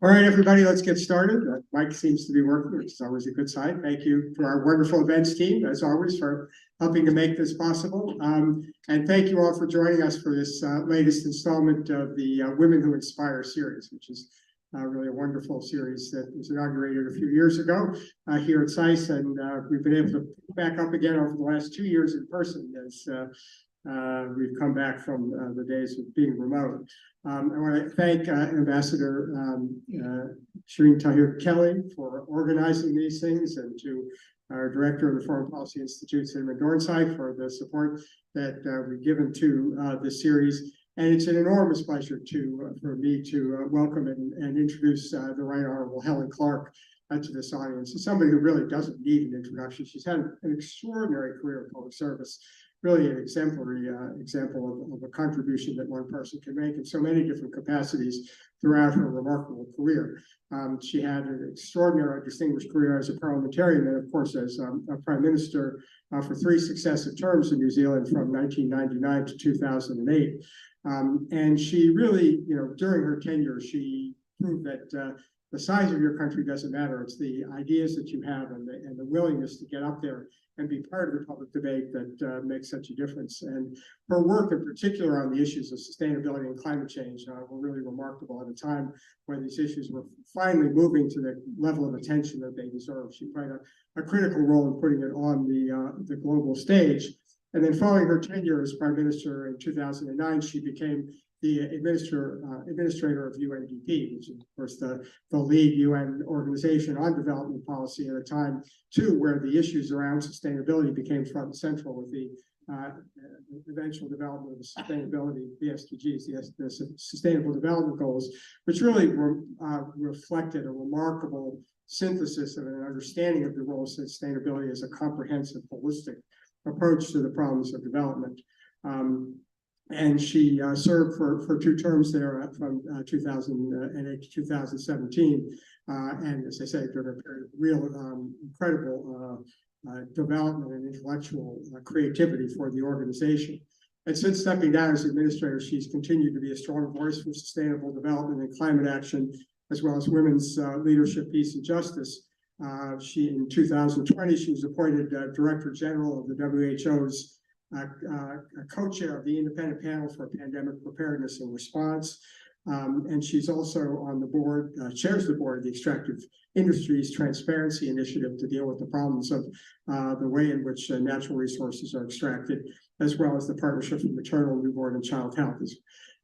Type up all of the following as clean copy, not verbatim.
All right, everybody, let's get started. Mike seems to be working, which is always a good sign. Thank you to our wonderful events team, as always, for helping to make this possible. And thank you all for joining us for this latest installment of the Women Who Inspire series, which is really a wonderful series that was inaugurated a few years ago here at SAIS. And we've been able to pick back up again over the last 2 years in person as we've come back from the days of being remote. I want to thank Ambassador Shireen Tahir Kelly for organizing these things, and to our Director of the Foreign Policy Institute, Cinnamon Dornside, for the support that we've given to this series. And it's an enormous pleasure for me to welcome and introduce the Right Honorable Helen Clark to this audience. It's somebody who really doesn't need an introduction. She's had an extraordinary career in public service, really an exemplary example of a contribution that one person can make in so many different capacities throughout her remarkable career. She had an extraordinary distinguished career as a parliamentarian, and of course as a prime minister for 3 successive terms in New Zealand from 1999 to 2008. And she really, during her tenure, she proved that the size of your country doesn't matter. It's the ideas that you have and the willingness to get up there and be part of the public debate that makes such a difference. And her work in particular on the issues of sustainability and climate change were really remarkable at a time when these issues were finally moving to the level of attention that they deserve. She played a critical role in putting it on the global stage. And then following her tenure as Prime Minister in 2009, she became the administrator of UNDP, which is, of course, the lead UN organization on development policy at a time, too, where the issues around sustainability became front and central with the eventual development of the sustainability, the SDGs, the Sustainable Development Goals, which really reflected a remarkable synthesis of an understanding of the role of sustainability as a comprehensive, holistic approach to the problems of development. And she served for 2 terms there from 2008 to 2017. And as I say, during a period of real incredible development and intellectual creativity for the organization. And since stepping down as administrator, she's continued to be a strong voice for sustainable development and climate action, as well as women's leadership, peace, and justice. In 2020, she was appointed Director General of the WHO's co-chair of the Independent Panel for Pandemic Preparedness and Response. And she's also on the board, chairs the board of the Extractive Industries Transparency Initiative to deal with the problems of the way in which natural resources are extracted, as well as the Partnership for Maternal, Newborn, and Child Health.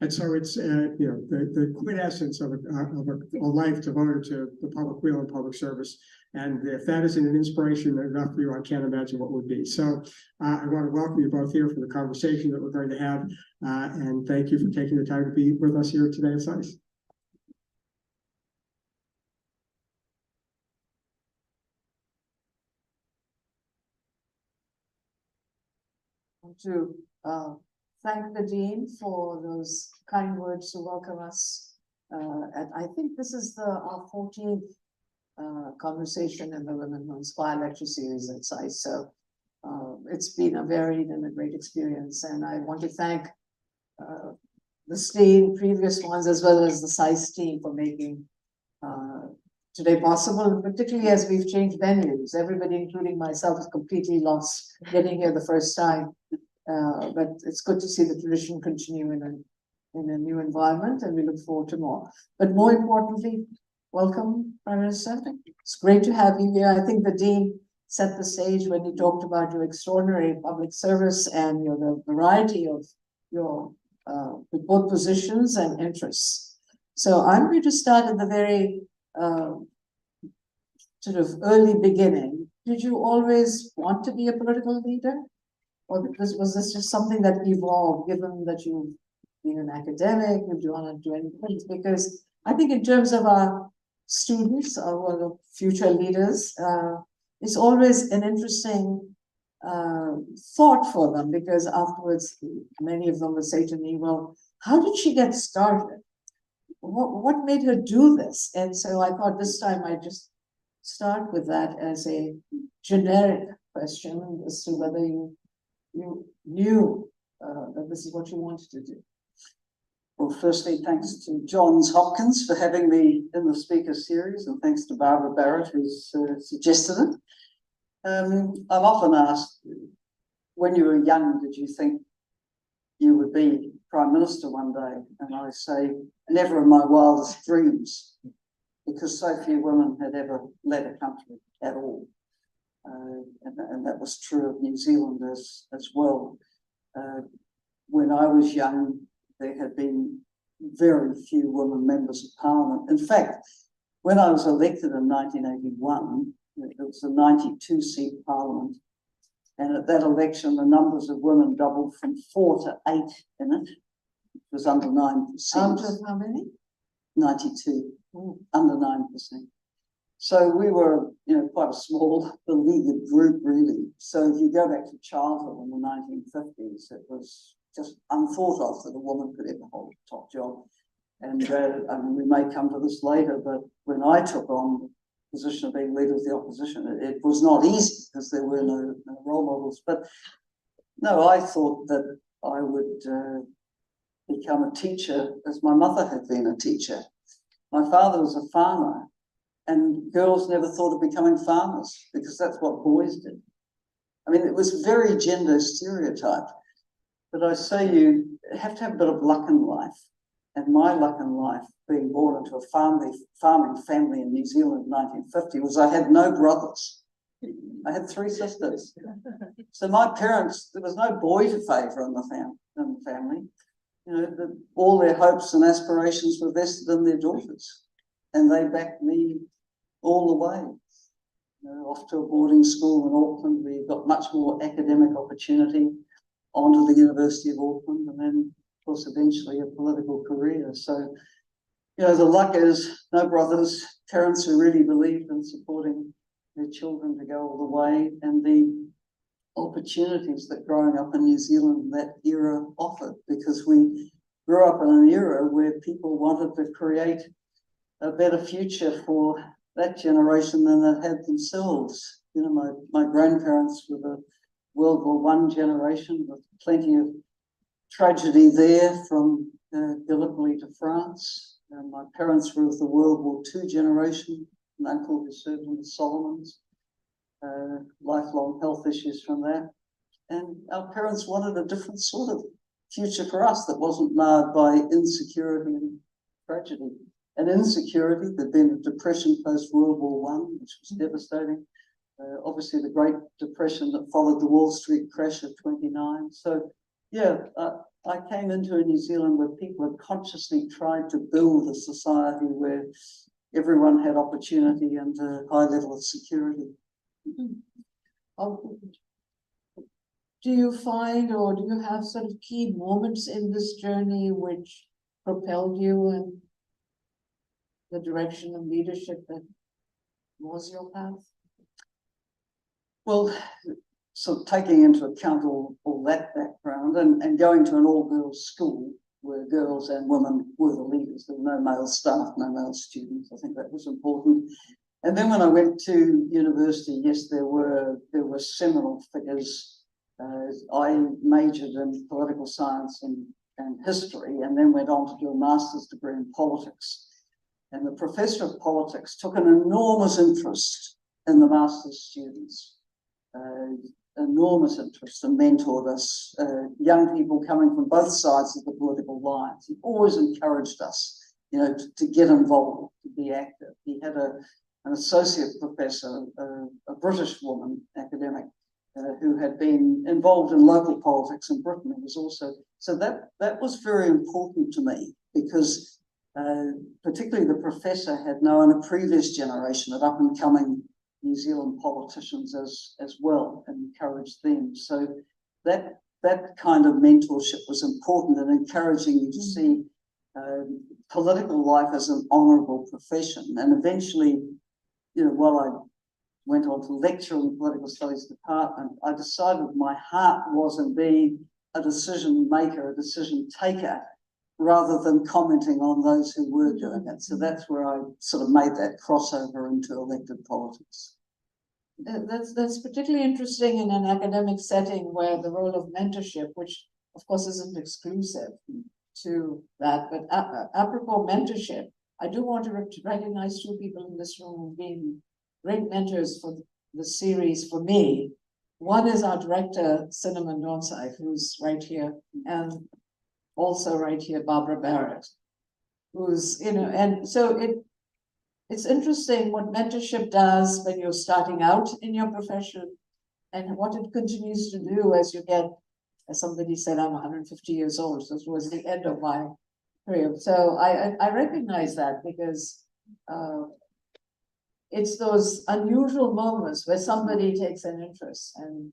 And so it's the quintessence of a life devoted to the public weal and public service. And if that isn't an inspiration enough for you, I can't imagine what would be. So I want to welcome you both here for the conversation that we're going to have. And thank you for taking the time to be with us here today at SAIS. To thank the Dean for those kind words to welcome us. And I think this is our 14th conversation in the Women Who Inspire lecture series at SAIS. So it's been a varied and a great experience. And I want to thank the STEAM previous ones, as well as the SAIS team, for making today possible, particularly as we've changed venues. Everybody, including myself, is completely lost getting here the first time. But it's good to see the tradition continue in a new environment, and we look forward to more. But more importantly, welcome, Prime Minister. It's great to have you here. I think the Dean set the stage when he talked about your extraordinary public service and the variety of your both positions and interests. So I'm going to start at the very sort of early beginning. Did you always want to be a political leader? Or was this just something that evolved, given that you've been an academic, you've gone into any things? Because I think in terms of our students or the future leaders, it's always an interesting thought for them, because afterwards, many of them will say to me, well, how did she get started? What made her do this? And so I thought this time I'd just start with that as a generic question as to whether you knew that this is what you wanted to do. Well, firstly, thanks to Johns Hopkins for having me in the speaker series, and thanks to Barbara Barrett who's suggested it. I'm often asked, when you were young, did you think you would be Prime Minister one day? And I say, never in my wildest dreams, because so few women had ever led a country at all. And that was true of New Zealand as well. When I was young, there had been very few women members of Parliament. In fact, when I was elected in 1981, it was a 92-seat Parliament. And at that election, the numbers of women doubled from 4 to 8 in it. It was under 9%. Out of how many? 92, under 9%. So we were, quite a small, beleaguered group, really. So if you go back to childhood in the 1950s, it was just unthought of that a woman could ever hold a top job. And we may come to this later, but when I took on the position of being leader of the opposition, it was not easy because there were no role models. But no, I thought that I would become a teacher as my mother had been a teacher. My father was a farmer, and girls never thought of becoming farmers because that's what boys did. I mean, it was very gender stereotyped. But I say you have to have a bit of luck in life. And my luck in life, being born into a farming family in New Zealand in 1950, was I had no brothers. I had 3 sisters. So my parents, there was no boy to favour in the family. All their hopes and aspirations were vested in their daughters. And they backed me all the way. Off to a boarding school in Auckland, where you got much more academic opportunity, onto the University of Auckland, and then, of course, eventually a political career. So, the luck is no brothers, parents who really believed in supporting their children to go all the way, and the opportunities that growing up in New Zealand in that era offered, because we grew up in an era where people wanted to create a better future for that generation than they had themselves. My grandparents were the World War I generation with plenty of tragedy there from Gallipoli to France. My parents were of the World War II generation, an uncle who served in the Solomons, lifelong health issues from that. And our parents wanted a different sort of future for us that wasn't marred by insecurity and tragedy. And insecurity, there'd been a depression post-World War I, which was devastating. Obviously, the Great Depression that followed the Wall Street crash of '29. So, I came into a New Zealand where people had consciously tried to build a society where everyone had opportunity and a high level of security. Do you find, or do you have sort of key moments in this journey which propelled you in the direction of leadership that was your path? Well, so taking into account all that background and going to an all-girls school where girls and women were the leaders, there were no male staff, no male students. I think that was important. And then when I went to university, yes, there were seminal figures. I majored in political science and history, and then went on to do a master's degree in politics. And the professor of politics took an enormous interest in the master's students. Enormous interest, and mentored us, young people coming from both sides of the political lines. He always encouraged us, to get involved, to be active. He had an associate professor, a British woman, academic, who had been involved in local politics in Britain. It was also, so that was very important to me, because particularly the professor had known a previous generation of up-and-coming New Zealand politicians as well, and encouraged them. So that kind of mentorship was important, and encouraging you to see political life as an honourable profession. And eventually, while I went on to lecture in the political studies department, I decided my heart was in being a decision maker, a decision taker, rather than commenting on those who were doing it. So that's where I sort of made that crossover into elected politics. That's particularly interesting in an academic setting where the role of mentorship, which of course isn't exclusive to that, but apropos mentorship, I do want to recognize two people in this room who've been great mentors for the series for me. One is our director, Cinnamon Donsai, who's right here, and also right here, Barbara Barrett, who's, and so it's interesting what mentorship does when you're starting out in your profession and what it continues to do as you get, as somebody said, I'm 150 years old, so towards the end of my career. So I recognize that because it's those unusual moments where somebody takes an interest and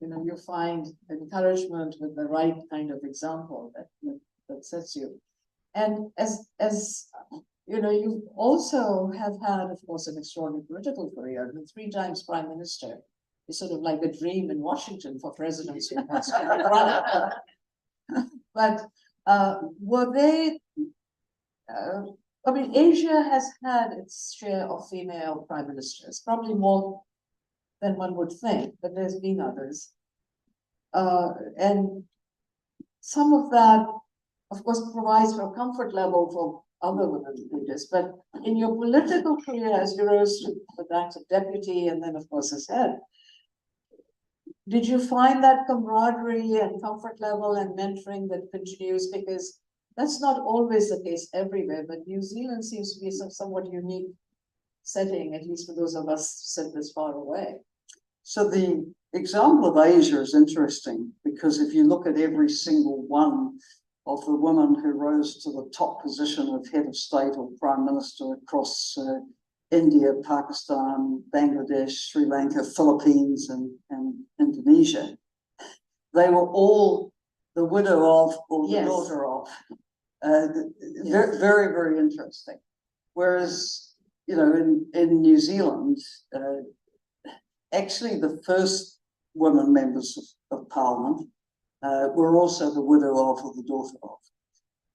you find encouragement with the right kind of example that sets you. And as you also have had, of course, an extraordinary political career. I mean, 3 times prime minister is sort of like a dream in Washington for presidents who pass. But were they? I mean, Asia has had its share of female prime ministers, probably more than one would think, but there's been others. And some of that, of course, provides for a comfort level for other women leaders. But in your political career, as you rose to the ranks of deputy and then, of course, as head, did you find that camaraderie and comfort level and mentoring that continues? Because that's not always the case everywhere, but New Zealand seems to be some somewhat unique setting, at least for those of us who sit this far away. So the example of Asia is interesting because if you look at every single one of the women who rose to the top position of head of state or prime minister across India, Pakistan, Bangladesh, Sri Lanka, Philippines, and Indonesia, they were all the widow of or the daughter of. Very, very, very interesting. Whereas, in New Zealand, actually the first women members of parliament were also the widow of or the daughter of.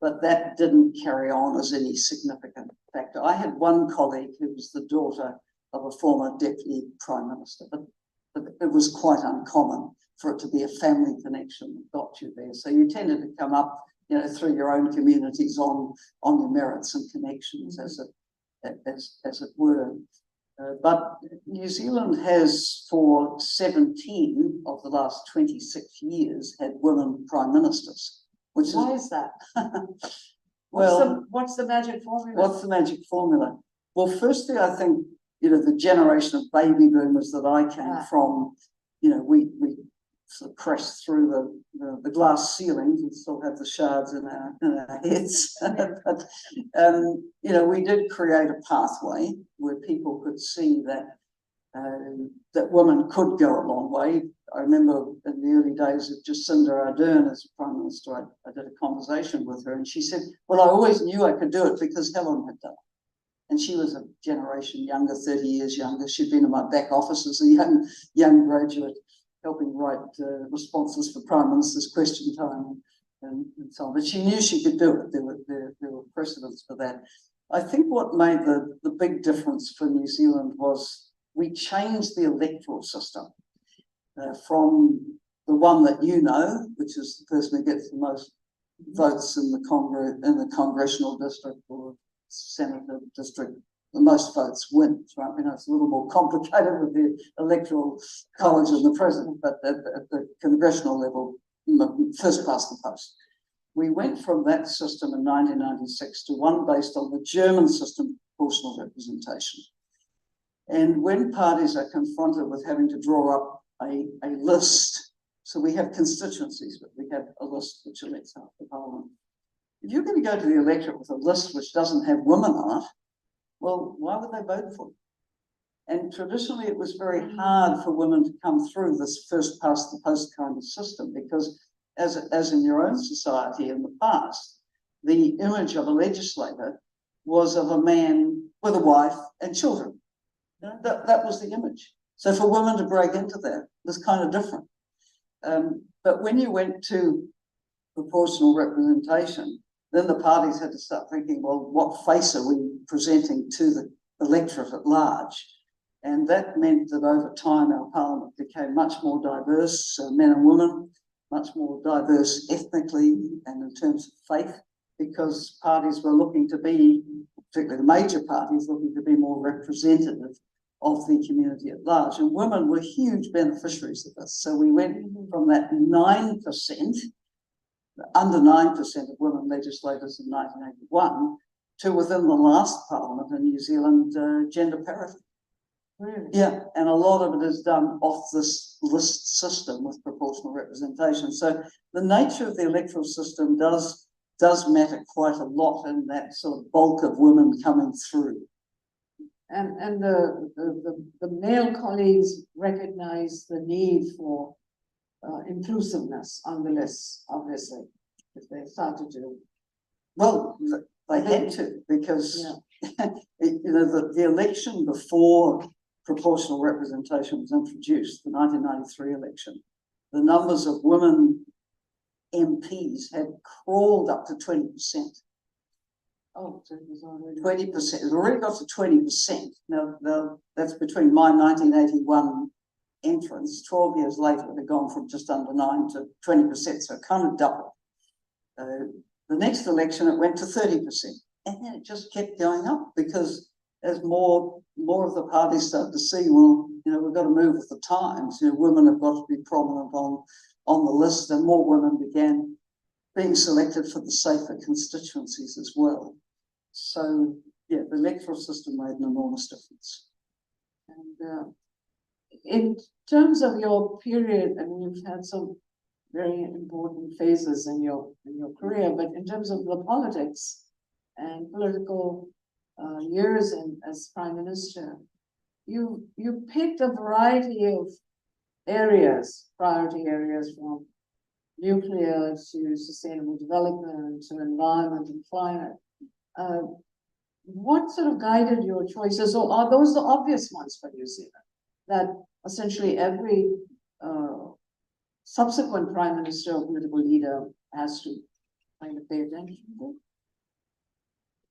But that didn't carry on as any significant factor. I had one colleague who was the daughter of a former deputy prime minister, but it was quite uncommon for it to be a family connection that got you there. So you tended to come up, through your own communities on your merits and connections, as it were. But New Zealand has, for 17 of the last 26 years, had women prime ministers. Why is that? Well, what's the magic formula? What's the magic formula? Well, firstly, I think, the generation of baby boomers that I came from, we sort of crashed through the glass ceilings and still have the shards in our heads. But, we did create a pathway where people could see that women could go a long way. I remember in the early days of Jacinda Ardern as Prime Minister, I did a conversation with her and she said, well, I always knew I could do it because Helen had done it. And she was a generation younger, 30 years younger. She'd been in my back office as a young graduate, helping write responses for Prime Minister's question time and so on. But she knew she could do it. There were precedents for that. I think what made the big difference for New Zealand was we changed the electoral system from the one that which is the person who gets the most votes in the congressional district or senator district. The most votes wins, right? It's a little more complicated with the electoral college and the president, but at the congressional level, first past the post. We went from that system in 1996 to one based on the German system, proportional representation. And when parties are confronted with having to draw up a list, so we have constituencies, but we have a list which elects out the parliament. If you're going to go to the electorate with a list which doesn't have women on it, well, why would they vote for you? And traditionally, it was very hard for women to come through this first past the post kind of system because, as in your own society in the past, the image of a legislator was of a man with a wife and children. That was the image. So for women to break into that was kind of different. But when you went to proportional representation, then the parties had to start thinking, well, what face are we presenting to the electorate at large? And that meant that over time our parliament became much more diverse, men and women, much more diverse ethnically and in terms of faith, because parties were looking to be, particularly the major parties, looking to be more representative of the community at large. And women were huge beneficiaries of this. So we went from that 9%, under 9% of women legislators in 1981, to within the last parliament in New Zealand, gender parity. Really? Yeah, and a lot of it is done off this list system with proportional representation. So the nature of the electoral system does matter quite a lot in that sort of bulk of women coming through. And the male colleagues recognize the need for inclusiveness on the list, obviously, if they started to. Well, they had to, because Yeah. the election before proportional representation was introduced, the 1993 election, the numbers of women MPs had crawled up to 20%. Oh, so it was already 20%. It already got to 20%. Now that's between my 1981 entrance. 12 years later, it had gone from just under 9 to 20%, so it kind of doubled. The next election, it went to 30%. And then it just kept going up, because as more of the parties started to see, well, we've got to move with the times. Women have got to be prominent on the list, and more women began being selected for the safer constituencies as well. So, yeah, the electoral system made an enormous difference. And in terms of your period, I mean, you've had some very important phases in your career, but in terms of the politics and political years as Prime Minister, you picked a variety of areas, priority areas, from nuclear to sustainable development to environment and climate. What sort of guided your choices, or are those the obvious ones for New Zealand, that essentially every subsequent Prime Minister or political leader has to kind of pay attention to?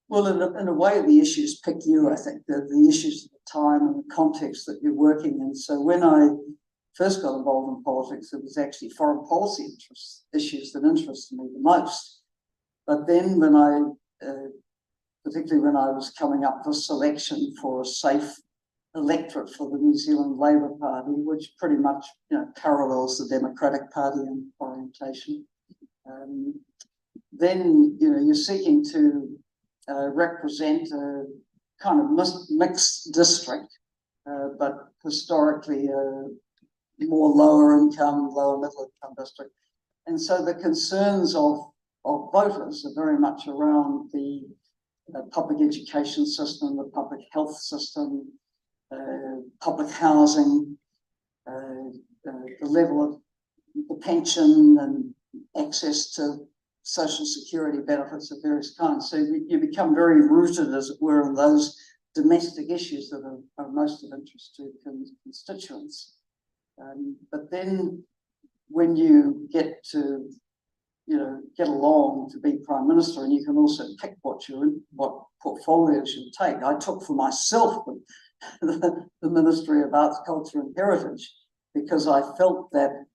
Well, in a way, the issues pick you, I think. The issues at the time and the context that you're working in. So when I first got involved in politics, it was actually foreign policy issues that interested me the most. But then particularly when I was coming up for selection for a safe electorate for the New Zealand Labour Party, which pretty much parallels the Democratic Party in orientation, then you're seeking to represent a kind of mixed district, but historically more lower income, lower middle income district. And so the concerns of voters are very much around the public education system, the public health system, public housing, the level of the pension and access to social security benefits of various kinds. So you become very rooted, as it were, in those domestic issues that are most of interest to constituents. But then when you get to get along to be Prime Minister, and you can also pick what portfolios you take. I took for myself the Ministry of Arts, Culture and Heritage, because I felt that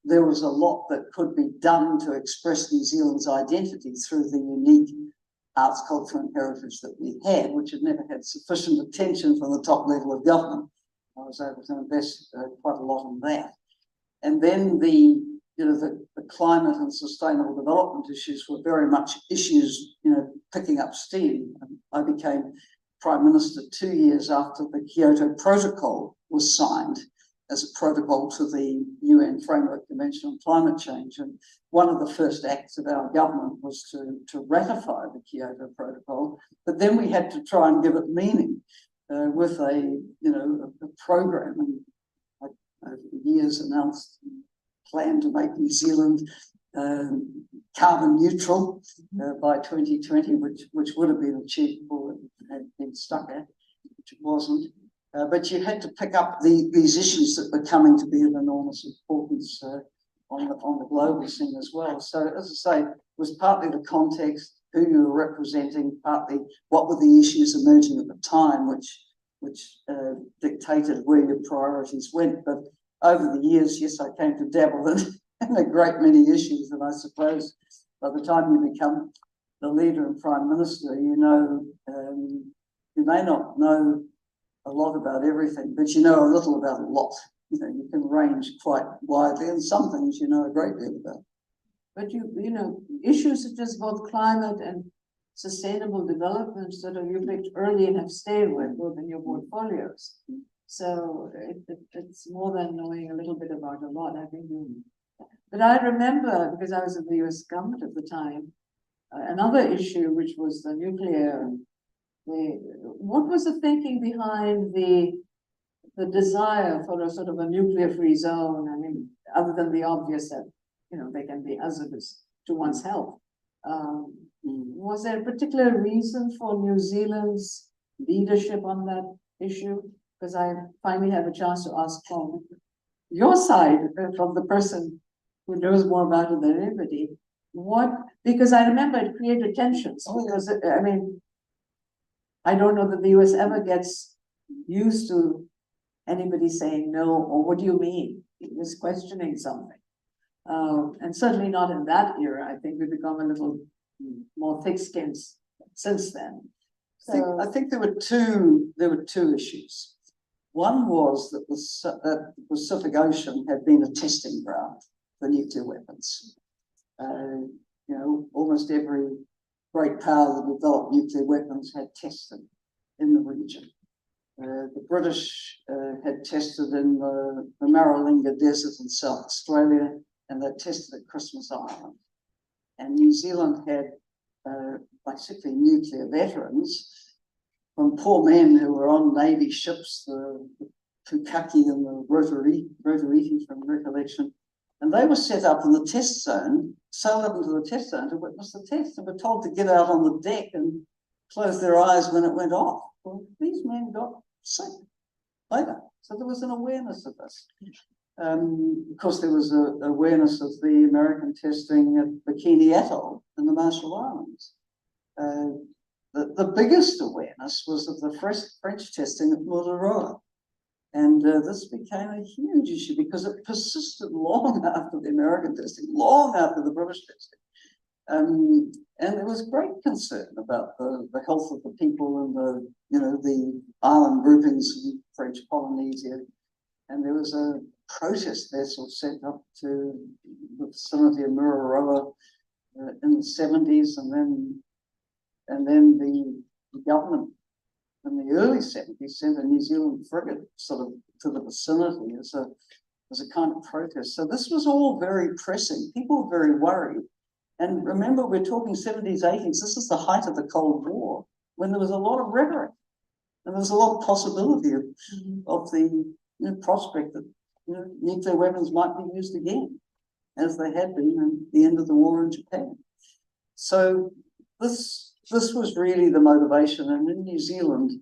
there was a lot that could be done to express New Zealand's identity through the unique arts, culture and heritage that we had, which had never had sufficient attention from the top level of government. I was able to invest quite a lot in that. And then the climate and sustainable development issues were very much issues, picking up steam. And I became Prime Minister 2 years after the Kyoto Protocol was signed as a protocol to the UN Framework Convention on Climate Change. And one of the first acts of our government was to ratify the Kyoto Protocol, but then we had to try and give it meaning with a program. And I, over the years, announced a plan to make New Zealand carbon neutral by 2020, which would have been achievable and had been stuck at, which it wasn't. But you had to pick up these issues that were coming to be of enormous importance on the global scene as well. So, as I say, it was partly the context, who you were representing, partly what were the issues emerging at the time, which which dictated where your priorities went. But over the years, yes, I came to dabble in a great many issues, and I suppose by the time you become the leader and prime minister, you know, you may not know a lot about everything, but you know a little about a lot. You know, you can range quite widely, and some things you know a great deal about. But you know, issues such as both climate and sustainable development sort of you picked early and have stayed with both in your portfolios. So it's more than knowing a little bit about a lot. I think you. But I remember, because I was in the US government at the time, another issue, which was the nuclear. What was the thinking behind the desire for a sort of a nuclear-free zone? I mean, other than the obvious that, you know, they can be hazardous to one's health. Was there a particular reason for New Zealand's leadership on that issue? Because I finally have a chance to ask from your side, from the person who knows more about it than anybody, because I remember it created tensions. Because, I mean, I don't know that the US ever gets used to anybody saying no, or what do you mean? Just questioning something. And certainly not in that era. I think we've become a little more thick-skinned since then. I think there were two issues. One was that the Pacific Ocean had been a testing ground for nuclear weapons. You know, almost every great power that developed nuclear weapons had tested in the region. The British had tested in the Maralinga Desert in South Australia, and they tested at Christmas Island. And New Zealand had basically nuclear veterans, from poor men who were on Navy ships, the Pukaki and the Rotoriti from recollection, and they were set up in the test zone, sailed up into the test zone to witness the test, and were told to get out on the deck and close their eyes when it went off. Well, these men got sick later. So there was an awareness of this. Of course, there was an awareness of the American testing at Bikini Atoll in the Marshall Islands. The biggest awareness was of the French testing at Mururoa. And this became a huge issue because it persisted long after the American testing, long after the British testing. And there was great concern about the health of the people and the island groupings in French Polynesia. And there was a protest vessel sent up to the vicinity of Mururoa in the 70s, and then the government in the early 70s sent a New Zealand frigate sort of to the vicinity as a kind of protest. So this was all very pressing. People were very worried. And remember, we're talking 70s, 80s. This is the height of the Cold War, when there was a lot of rhetoric and there was a lot of possibility of the prospect that nuclear weapons might be used again, as they had been at the end of the war in Japan. So this was really the motivation. And in New Zealand,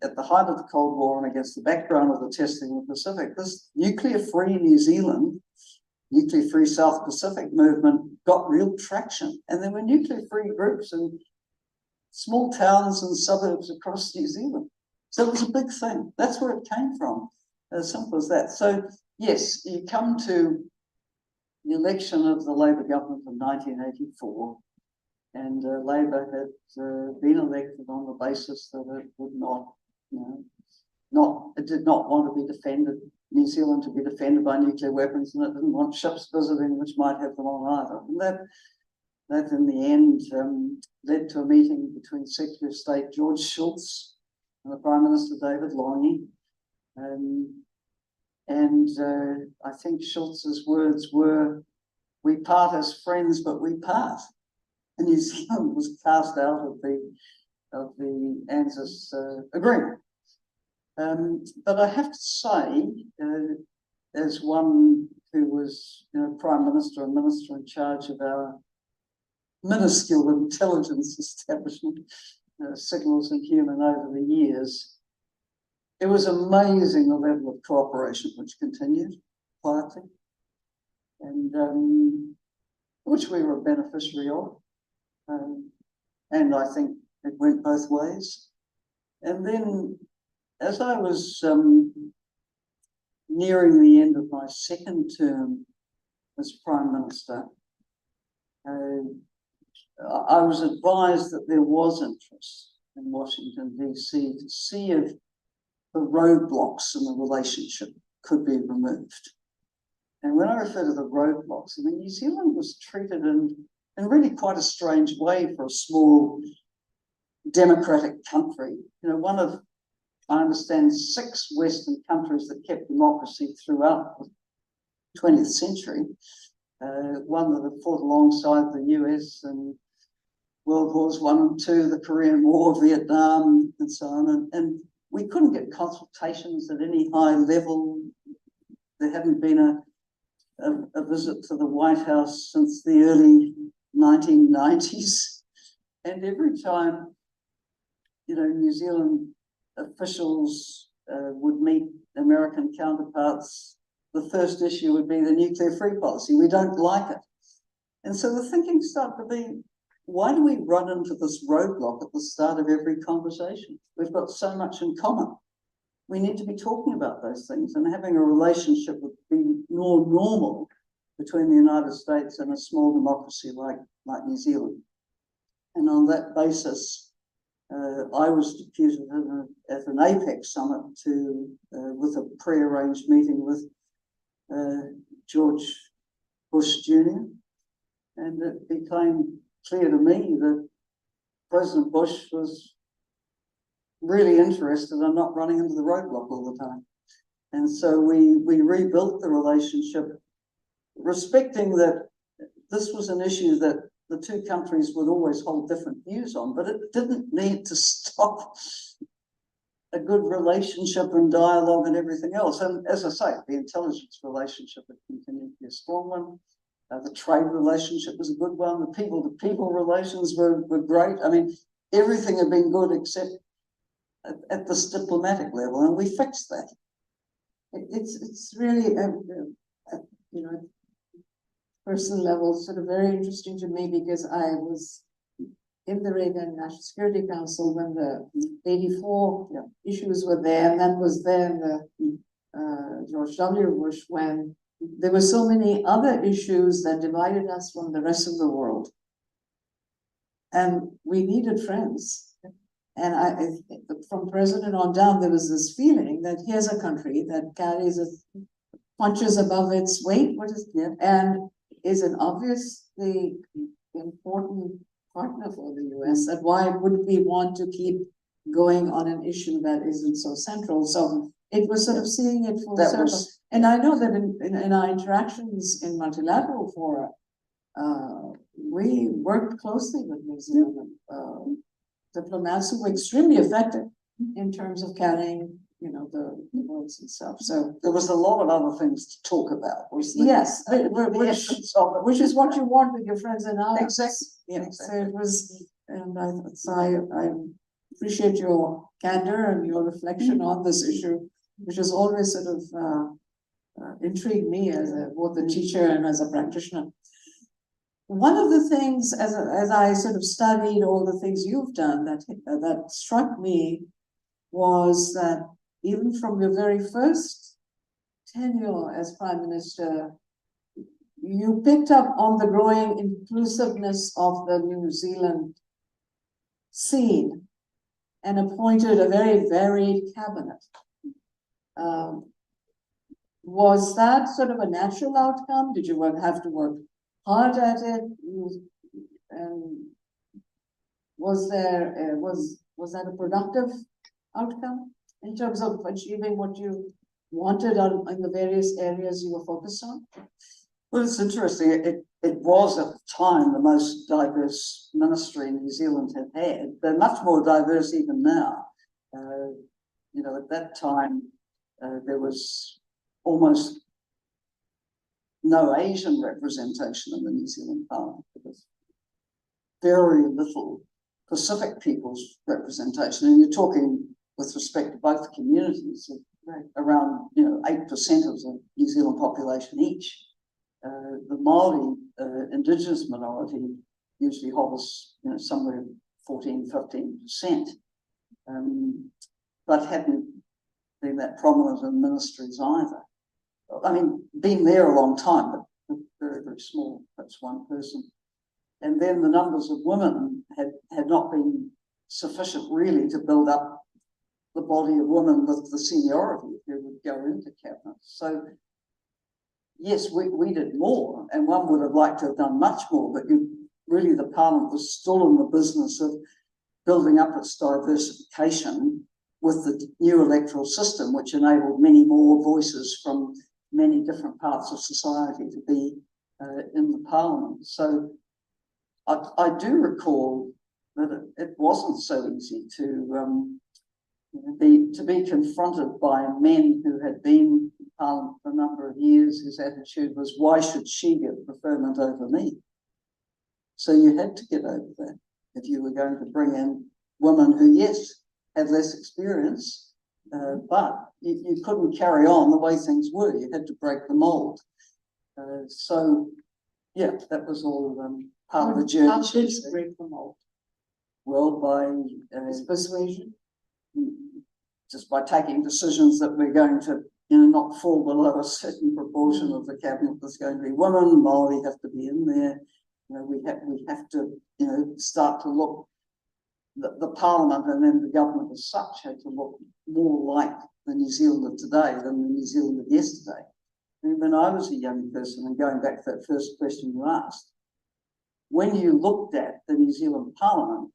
at the height of the Cold War and against the background of the testing in the Pacific, this nuclear-free New Zealand, nuclear-free South Pacific movement got real traction. And there were nuclear-free groups in small towns and suburbs across New Zealand. So it was a big thing. That's where it came from, as simple as that. So yes, you come to the election of the Labor government in 1984, and Labor had been elected on the basis that it would it did not want to be defended, New Zealand to be defended by nuclear weapons, and it didn't want ships visiting which might have them on either. And that in the end led to a meeting between Secretary of State George Shultz and the Prime Minister David Lange. I think Schultz's words were, "We part as friends, but we part." And New Zealand was cast out of the ANZUS agreement. But I have to say, as one who was Prime Minister and Minister in charge of our minuscule intelligence establishment, Signals and Human over the years, it was amazing the level of cooperation which continued quietly, and which we were a beneficiary of. And I think it went both ways. And then as I was nearing the end of my second term as Prime Minister, I was advised that there was interest in Washington, D.C. to see if the roadblocks in the relationship could be removed. And when I refer to the roadblocks, I mean, New Zealand was treated in really quite a strange way for a small democratic country. You know, one of, I understand, 6 Western countries that kept democracy throughout the 20th century. One that had fought alongside the US in World Wars I and II, the Korean War, Vietnam, and so on. And we couldn't get consultations at any high level. There hadn't been a visit to the White House since the early 1990s. And every time, you know, New Zealand officials would meet American counterparts, the first issue would be the nuclear-free policy. We don't like it. And so the thinking started to be, why do we run into this roadblock at the start of every conversation? We've got so much in common. We need to be talking about those things, and having a relationship would be more normal between the United States and a small democracy like New Zealand. And on that basis, I was deputed at an APEC summit with a pre-arranged meeting with George Bush Jr. And it became clear to me that President Bush was really interested in not running into the roadblock all the time. And so we rebuilt the relationship, respecting that this was an issue that the two countries would always hold different views on, but it didn't need to stop a good relationship and dialogue and everything else. And as I say, the intelligence relationship had continued to be a strong one. The trade relationship was a good one. The people-to-people relations were great. I mean, everything had been good except at this diplomatic level, and we fixed that. It's really, you know, personal level, sort of very interesting to me, because I was in the Reagan National Security Council when the 84 issues were there, and then was there in the George W. Bush when there were so many other issues that divided us from the rest of the world. And we needed friends. And from President on down, there was this feeling that here's a country that carries punches above its weight, and is an obviously important partner for the US. And why would we want to keep going on an issue that isn't so central? So it was sort of seeing it full circle. And I know that in our interactions in multilateral fora, we worked closely with New Zealand diplomats who were extremely effective in terms of carrying, you know, the votes and stuff. So there was a lot of other things to talk about. Yes, which is what you want with your friends and allies. Exactly. Yeah, exactly. So it was, and I appreciate your candor and your reflection on this issue, which has always sort of intrigued me as both a teacher and as a practitioner. One of the things, as I sort of studied all the things you've done, that struck me was that even from your very first tenure as Prime Minister, you picked up on the growing inclusiveness of the New Zealand scene and appointed a very varied cabinet. Was that sort of a natural outcome? Did you have to work hard at it? And was that a productive outcome in terms of achieving what you wanted in the various areas you were focused on? Well, it's interesting. It was at the time the most diverse ministry New Zealand had had. They're much more diverse even now. You know, at that time, there was almost no Asian representation in the New Zealand Parliament. There was very little Pacific people's representation, and you're talking with respect to both communities, around 8% of the New Zealand population each. The Māori indigenous minority usually hovers somewhere 14-15%, but hadn't been that prominent in ministries either. I mean, been there a long time, but very, very small, perhaps one person. And then the numbers of women had not been sufficient really to build up the body of women with the seniority who would go into cabinet. So yes, we did more, and one would have liked to have done much more, but really the Parliament was still in the business of building up its diversification with the new electoral system, which enabled many more voices from many different parts of society to be in the Parliament. So I do recall that it wasn't so easy to be confronted by men who had been in Parliament for a number of years, whose attitude was, why should she get preferment over me? So you had to get over that if you were going to bring in women who, yes, had less experience, but you couldn't carry on the way things were. You had to break the mould. So, yeah, that was all part of the journey. How did you break the mold? Well, by Persuasion? just by taking decisions that we're going to, not fall below a certain proportion of the cabinet that's going to be women. Māori have to be in there. We have to, start to look. The Parliament and then the government as such had to look more like the New Zealand of today than the New Zealand of yesterday. And when I was a young person, and going back to that first question you asked, when you looked at the New Zealand Parliament,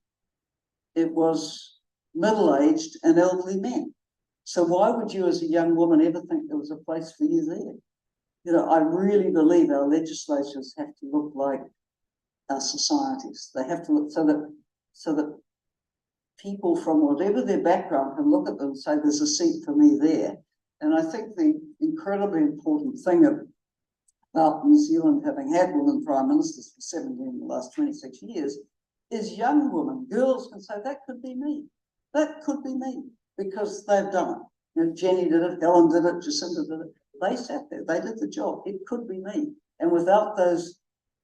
it was middle-aged and elderly men. So why would you as a young woman ever think there was a place for you there? I really believe our legislatures have to look like our societies. They have to look so that people from whatever their background can look at them and say, there's a seat for me there. And I think the incredibly important thing about New Zealand having had women prime ministers for 17 of the last 26 years is young women, girls can say, that could be me. That could be me, because they've done it. Jenny did it, Helen did it, Jacinda did it. They sat there, they did the job. It could be me. And without those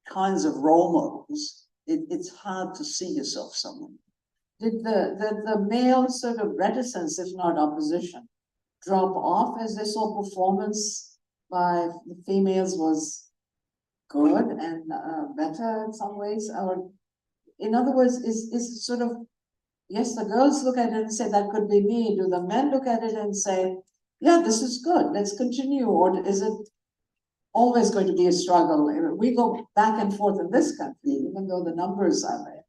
kinds of role models, it's hard to see yourself somewhere. Did the male sort of reticence, if not opposition, drop off as they saw performance by the females was good and better in some ways? Or in other words, is it sort of, yes, the girls look at it and say, that could be me. Do the men look at it and say, yeah, this is good, let's continue? Or is it always going to be a struggle? We go back and forth in this country, even though the numbers are there.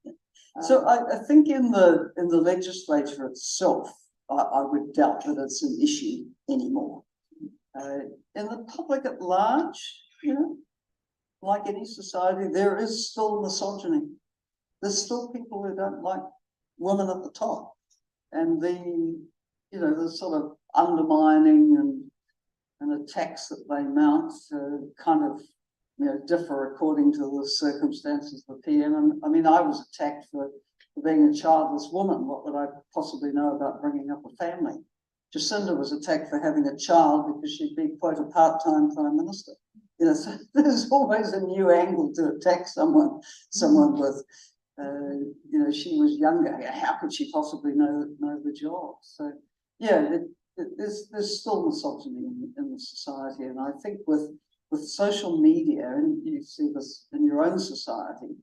So I think in the legislature itself, I would doubt that it's an issue anymore. In the public at large, like any society, there is still misogyny. There's still people who don't like women at the top, and the sort of undermining and attacks that they mount kind of differ according to the circumstances of the PM. And I mean, I was attacked for being a childless woman. What would I possibly know about bringing up a family? Jacinda was attacked for having a child because she'd be quite a part-time prime minister. So there's always a new angle to attack someone with. She was younger. How could she possibly know the job? So yeah, there's still misogyny in the society, and I think with social media, and you see this in your own society,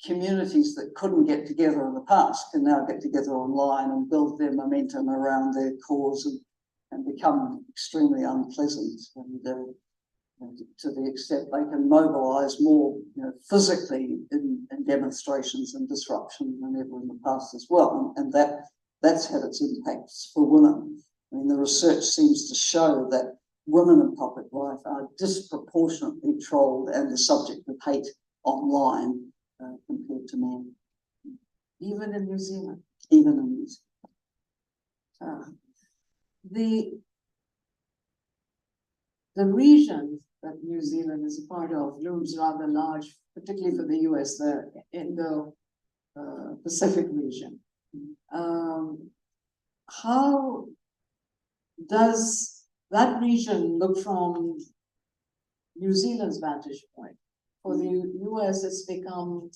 communities that couldn't get together in the past can now get together online and build their momentum around their cause and become extremely unpleasant, and to the extent they can mobilise more physically in demonstrations and disruption than ever in the past as well, and that's had its impacts for women. I mean, the research seems to show that women in public life are disproportionately trolled and the subject of hate online compared to men. Even in New Zealand. Even in New Zealand. The region that New Zealand is a part of looms rather large, particularly for the US, the Indo-Pacific region. How does that region look from New Zealand's vantage point? For the US, it's become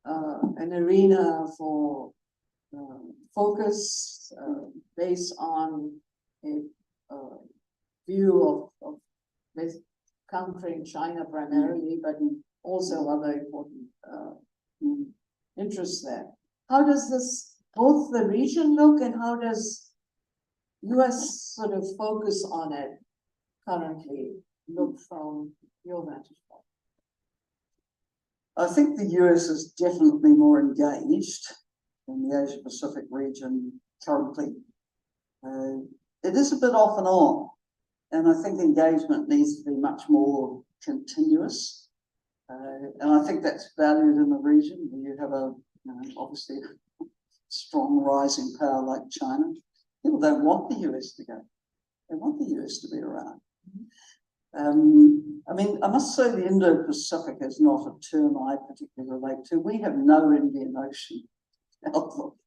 an arena for focus based on a view of countering China primarily, but also other important interests there. How does this, both the region look, and how does US sort of focus on it currently look from your vantage point? I think the US is definitely more engaged in the Asia Pacific region currently. It is a bit off and on, and I think engagement needs to be much more continuous. And I think that's valued in the region where you have obviously a strong rising power like China. People don't want the US to go. They want the US to be around. I mean, I must say the Indo-Pacific is not a term I particularly relate to. We have no Indian Ocean outlook.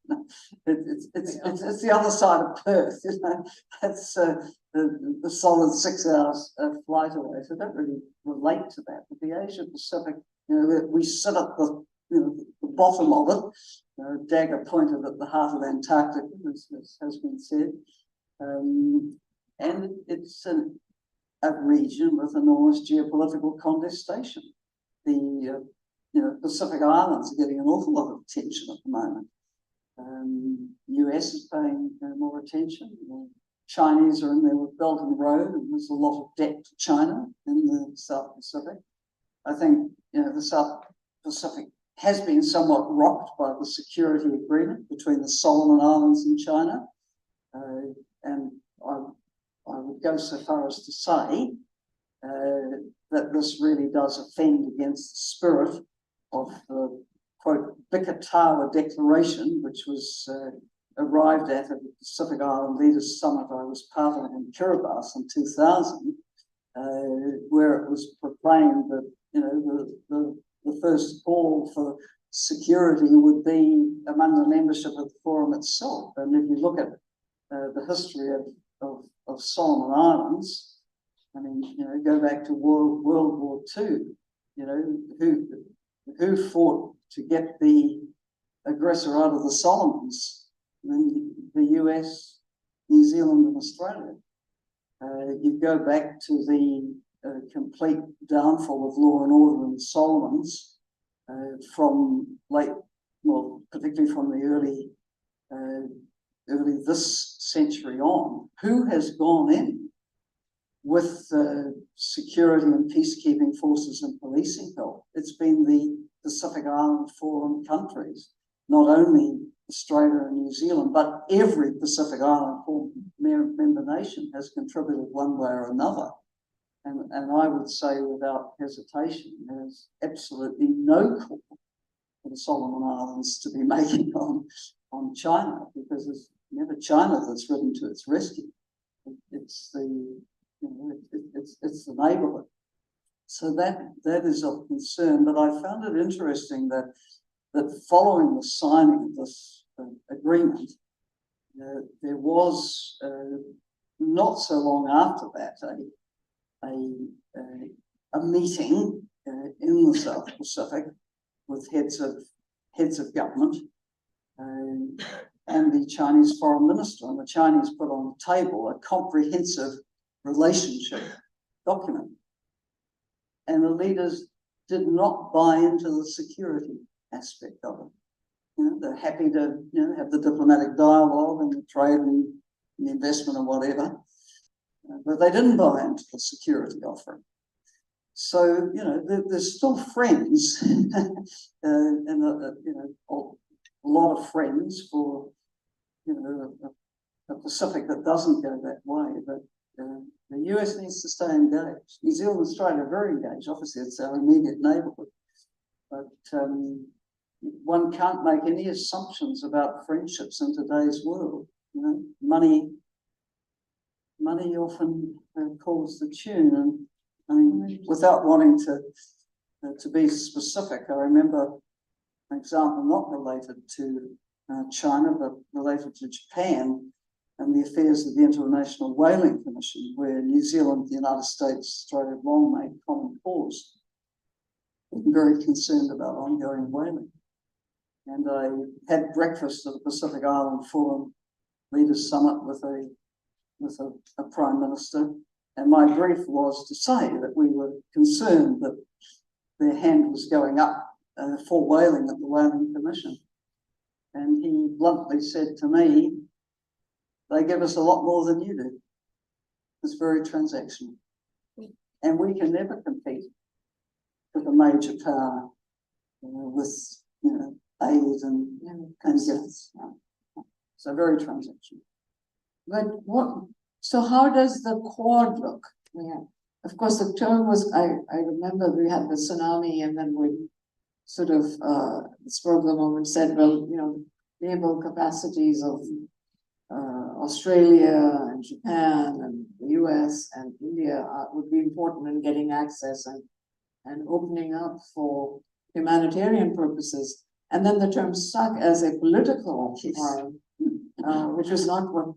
It's the other side of Perth, you know. That's the solid 6 hours flight away. So I don't really relate to that. But the Asia Pacific, you know, we sit at the bottom of it, dagger pointed at the heart of Antarctica, as has been said, and it's a region with enormous geopolitical contestation. The Pacific Islands are getting an awful lot of attention at the moment. US is paying more attention. The Chinese are in there with Belt and Road, and there's a lot of debt to China in the South Pacific. I think the South Pacific has been somewhat rocked by the security agreement between the Solomon Islands and China, and I would go so far as to say that this really does offend against the spirit of the, quote, Bikatawa Declaration, which was arrived at the Pacific Island Leaders Summit I was part of in Kiribati in 2000, where it was proclaimed that the first call for security would be among the membership of the forum itself. And if you look at the history of Solomon Islands, I mean, go back to World War II, who fought to get the aggressor out of the Solomons? I mean, the US, New Zealand, and Australia. You go back to the complete downfall of law and order in the Solomons particularly from the early this century on. Who has gone in with security and peacekeeping forces and policing help? It's been the Pacific Island Forum countries, not only Australia and New Zealand, but every Pacific Island Forum member nation has contributed one way or another. And I would say without hesitation, there's absolutely no call for the Solomon Islands to be making on China, because it's never China that's ridden to its rescue. It's the neighbourhood. So that is of concern. But I found it interesting that following the signing of this agreement, there was not so long after that a meeting in the South Pacific with heads of government and the Chinese foreign minister, and the Chinese put on the table a comprehensive relationship document, and the leaders did not buy into the security aspect of it. They're happy to have the diplomatic dialogue and the trade and the investment and whatever, but they didn't buy into the security offering. So there's still friends, and a lot of friends for a Pacific that doesn't go that way. But the US needs to stay engaged. New Zealand and Australia are very engaged. Obviously, it's our immediate neighbourhood, but one can't make any assumptions about friendships in today's world. Money often calls the tune. And I mean, without wanting to be specific, I remember an example not related to China, but related to Japan and the affairs of the International Whaling Commission, where New Zealand, the United States, Australia have long made common cause. We're very concerned about ongoing whaling. and I had breakfast at the Pacific Island Forum Leaders Summit with a Prime Minister, and my brief was to say that we were concerned that their hand was going up for whaling at the Whaling Commission. And he bluntly said to me, they give us a lot more than you do. It's very transactional. And we can never compete with a major power with, aid and gifts. So very transactional. But so how does the Quad look? Yeah. Of course, the term was, I remember we had the tsunami, and then we sort of spoke the moment, said, well, naval capacities of Australia and Japan and the US and India would be important in getting access and opening up for humanitarian purposes. And then the term stuck as a political arm, which was not what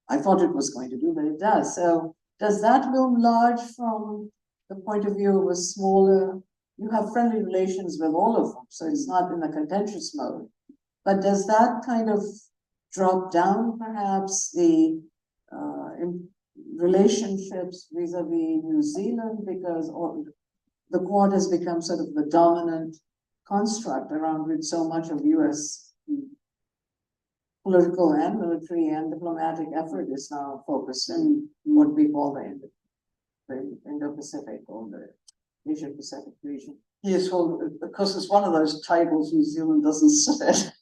I thought it was going to do, but it does. So does that loom large from the point of view of a smaller, you have friendly relations with all of them, so it's not in a contentious mode. But does that kind of drop down perhaps the relationships vis-a-vis New Zealand, because the Quad has become sort of the dominant construct around which so much of US political and military and diplomatic effort is now focused in what we call the Indo-Pacific or the Asia-Pacific region. Yes, well, because it's one of those tables New Zealand doesn't sit at,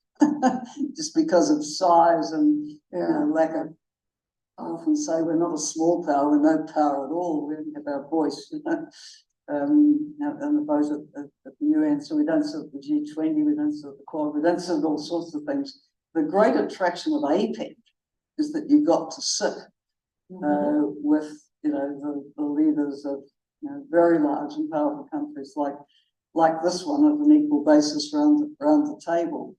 just because of size and lack of. I often say we're not a small power; we're no power at all. We don't have our voice, and the vote at the UN. So we don't sit at the G20, we don't sit at the Quad, we don't sit at all sorts of things. The great attraction of APEC is that you got to sit with the leaders of very large and powerful countries like this one at an equal basis around the table.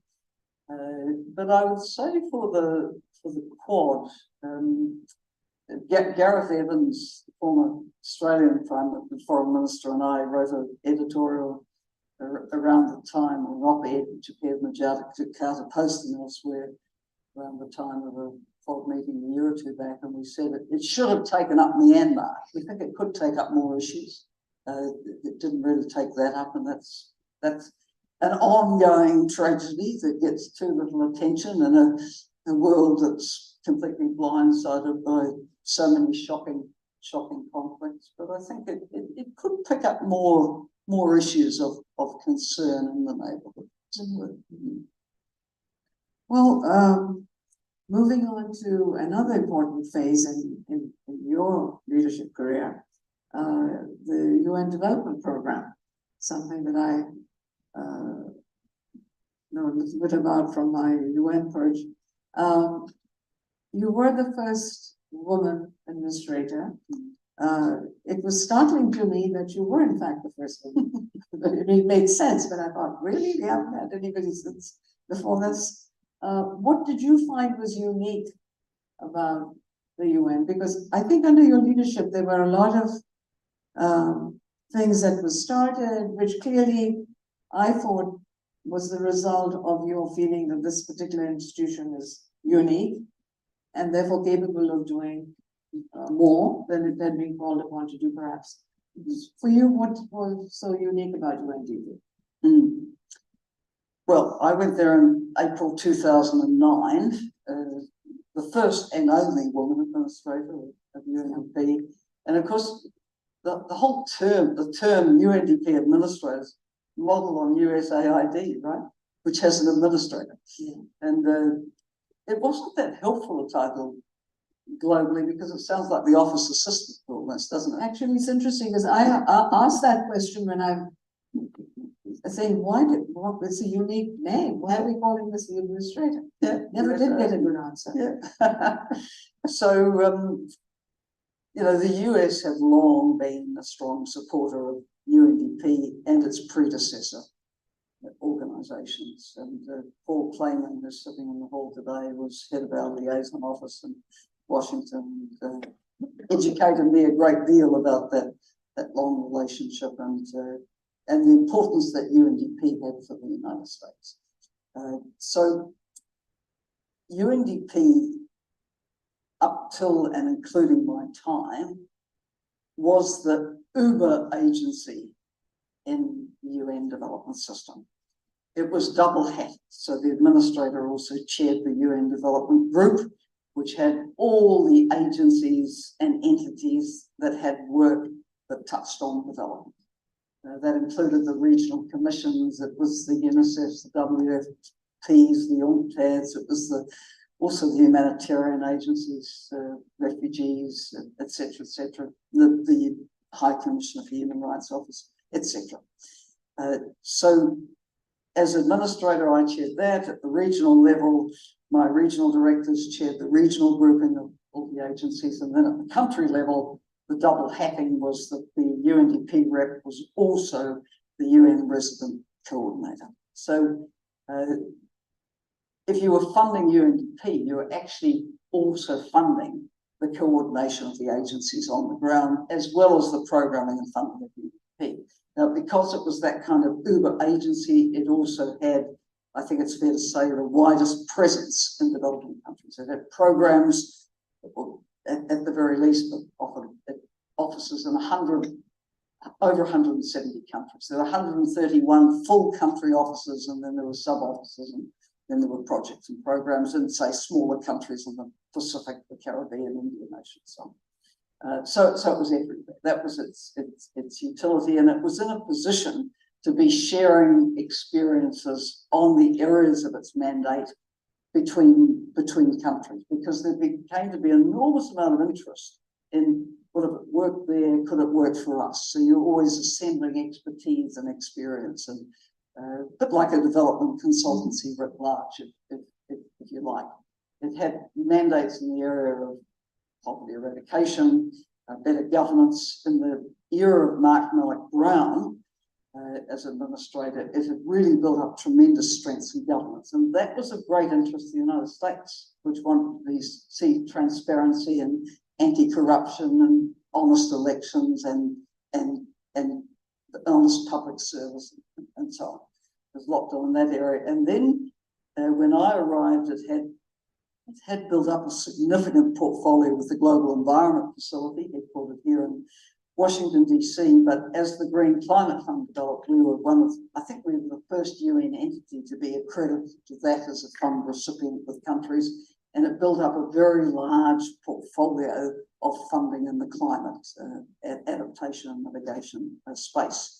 But I would say for the Quad, Gareth Evans, the former Australian Foreign Minister, and I wrote an editorial around the time, or an op-ed which appeared in the Jakarta Post and elsewhere around the time of a FOD meeting a year or two back, and we said it should have taken up Myanmar. We think it could take up more issues. It didn't really take that up, and that's an ongoing tragedy that gets too little attention in a world that's completely blindsided by so many shocking conflicts. But I think it could pick up more issues of concern in the neighbourhood. Well, moving on to another important phase in your leadership career, the UN Development Program, something that I know a little bit about from my UN purge. You were the first woman administrator. It was startling to me that you were in fact the first woman. It made sense, but I thought, really? We haven't had anybody since before this. What did you find was unique about the UN? Because I think under your leadership, there were a lot of things that were started, which clearly I thought was the result of your feeling that this particular institution is unique and therefore capable of doing more than it had been called upon to do, perhaps. For you, what was so unique about UNDP? Well, I went there in April 2009, the first and only woman administrator of UNDP. And of course, the whole term, the term UNDP administrators, model on USAID, right, which has an administrator. Yeah. And it wasn't that helpful a title globally, because it sounds like the office assistant almost, doesn't it? Actually, it's interesting because I asked that question when I'm saying, it's a unique name. Why are we calling this the administrator? Yeah. Never did get a good answer. Yeah. So, the US have long been a strong supporter of UNDP and its predecessor organisations. And Paul Clayman, who's sitting in the hall today, was head of our liaison office in Washington, educated me a great deal about that long relationship and the importance that UNDP had for the United States. So UNDP, up till and including my time, was the Uber agency in the UN development system. It was double-hatted, so the administrator also chaired the UN development group, which had all the agencies and entities that had work that touched on development. That included the regional commissions, it was the UNICEF, the WFPs, the UNCTADs, it was also the humanitarian agencies, refugees, etc., the High Commissioner for Human Rights Office, etc. So as administrator, I chaired that. At the regional level, my regional directors chaired the regional grouping of all the agencies, and then at the country level, the double hatting was that the UNDP rep was also the UN resident coordinator. So if you were funding UNDP, you were actually also funding the coordination of the agencies on the ground, as well as the programming and funding of UNDP. Now, because it was that kind of Uber agency, it also had, I think it's fair to say, the widest presence in developing countries. It had programs, at the very least, but often offices in over 170 countries. There were 131 full country offices, and then there were sub-offices, and then there were projects and programs in, say, smaller countries in the Pacific, the Caribbean, Indian Ocean, so on. So it was everywhere. That was its utility, and it was in a position to be sharing experiences on the areas of its mandate between countries, because there came to be an enormous amount of interest in, would it work there, could it work for us? So you're always assembling expertise and experience, and a bit like a development consultancy writ large, if you like. It had mandates in the area of poverty eradication, better governance. In the era of Mark Malloch Brown as administrator, it had really built up tremendous strengths in governance, and that was of great interest to the United States, which wanted to see transparency and anti-corruption and honest elections and honest public service and so on. It was locked on in that area, and then when I arrived, it had built up a significant portfolio with the Global Environment Facility, headquartered here in Washington, DC. But as the Green Climate Fund developed, we were I think we were the first UN entity to be accredited to that as a fund recipient with countries. And it built up a very large portfolio of funding in the climate adaptation and mitigation space.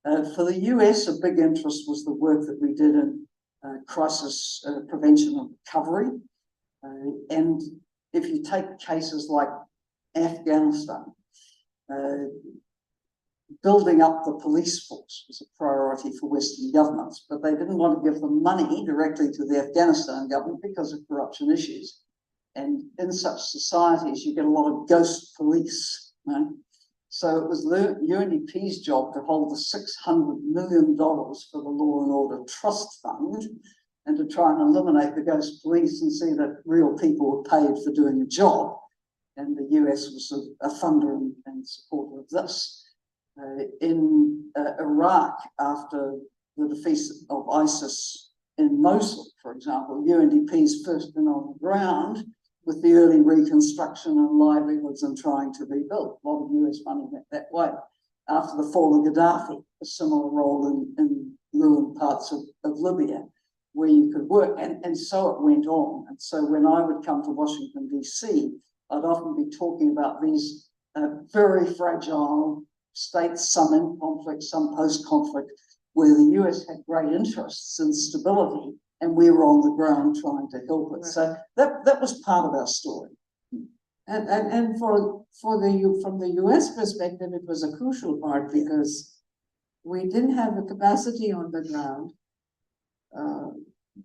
For the US, a big interest was the work that we did in crisis prevention and recovery. And if you take cases like Afghanistan, building up the police force was a priority for Western governments, but they didn't want to give the money directly to the Afghanistan government because of corruption issues. And in such societies, you get a lot of ghost police. So it was UNDP's job to hold the $600 million for the Law and Order Trust Fund, and to try and eliminate the ghost police and see that real people were paid for doing a job. And the US was a funder and supporter of this. In Iraq, after the defeat of ISIS in Mosul, for example, UNDP's first been on the ground with the early reconstruction and livelihoods and trying to rebuild. A lot of US funding went that way. After the fall of Gaddafi, a similar role in ruined parts of Libya, where you could work, and so it went on. And so when I would come to Washington, DC, I'd often be talking about these very fragile states, some in conflict, some post-conflict, where the US had great interests in stability, and we were on the ground trying to help it. Right. So that was part of our story. And from the US perspective, it was a crucial part, because we didn't have the capacity on the ground.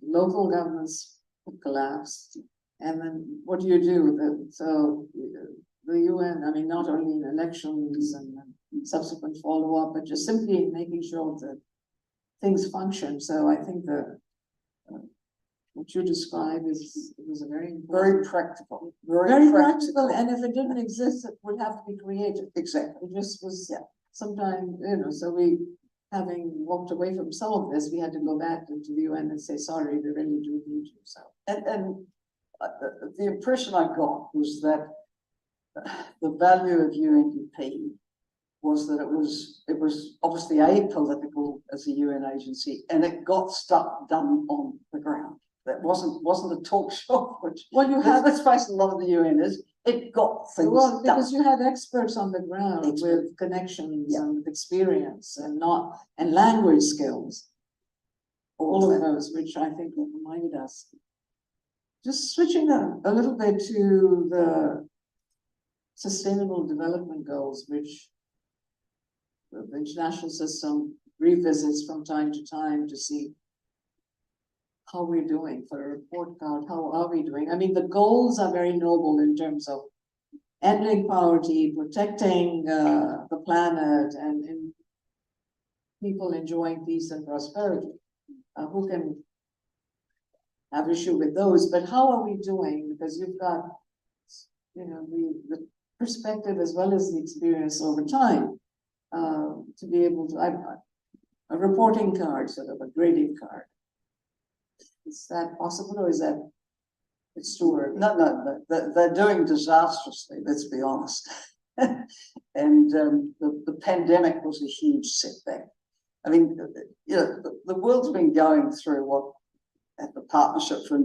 Local governments collapsed, and then what do you do with it? So the UN, I mean, not only in elections and subsequent follow-up, but just simply making sure that things function. So I think that what you describe was a very practical, very practical. And if it didn't exist, it would have to be created. Exactly. It just was, sometimes, so we having walked away from some of this, we had to go back into the UN and say, sorry, we really do need you, so. And the impression I got was that the value of UNDP was that it was obviously apolitical as a UN agency, and it got stuff done on the ground. That wasn't a talk shop, which, Well, you had, let's face it, a lot of the UN is. It got things well, done. because you had experts on the ground with connections and with experience and language skills. All of those, which I think will remind us. Just switching a little bit to the Sustainable Development Goals, which the international system revisits from time to time to see how we're doing for a report card. How are we doing? I mean, the goals are very noble in terms of ending poverty, protecting the planet, and people enjoying peace and prosperity. Who can have issue with those? But how are we doing? Because you've got, you know, the perspective as well as the experience over time to be able to. A reporting card, sort of a grading card. Is that possible, or is that it's too early? No, they're doing disastrously, let's be honest. And the pandemic was a huge setback. I mean, you know, the world's been going through what, at the Partnership for